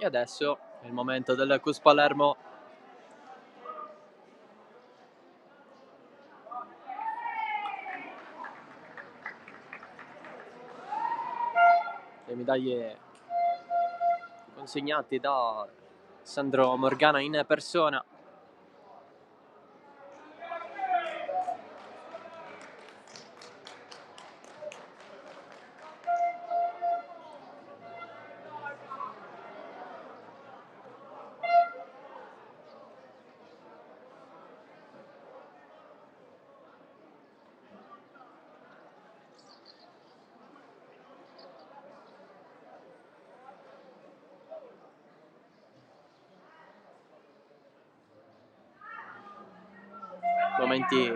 E adesso è il momento del Cus Palermo. Le medaglie consegnate da Sandro Morgana in persona. Momenti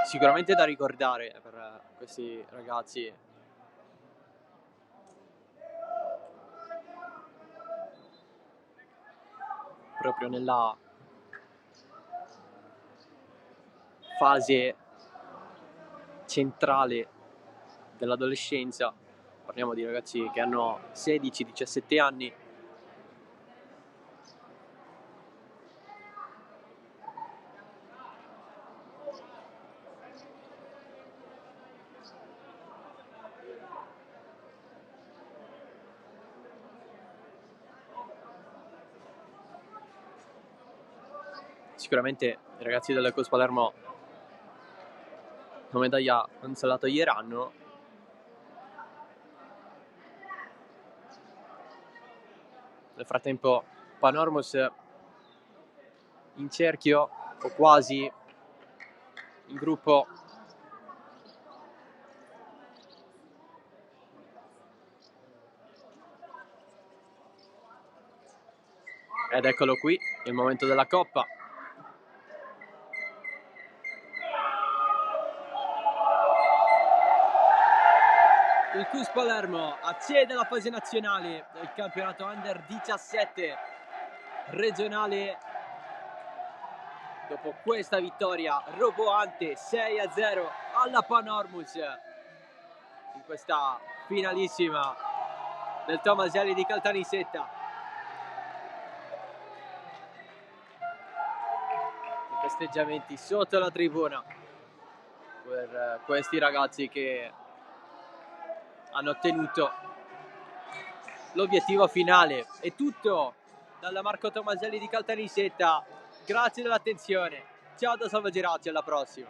sicuramente da ricordare per questi ragazzi. Proprio nella fase centrale dell'adolescenza. Parliamo di ragazzi che hanno 16-17 anni. Sicuramente i ragazzi del Cus Palermo la medaglia non se la toglieranno. Nel frattempo Panormus in cerchio o quasi in gruppo. Ed eccolo qui, il momento della coppa. Il Cus Palermo accede alla fase nazionale del campionato Under 17 regionale dopo questa vittoria roboante 6-0 alla Panormus in questa finalissima del Tomaselli di Caltanissetta. I festeggiamenti sotto la tribuna per questi ragazzi che hanno ottenuto l'obiettivo finale. È tutto dalla Marco Tomaselli di Caltanissetta. Grazie dell'attenzione. Ciao da Salvo Giracci, alla prossima.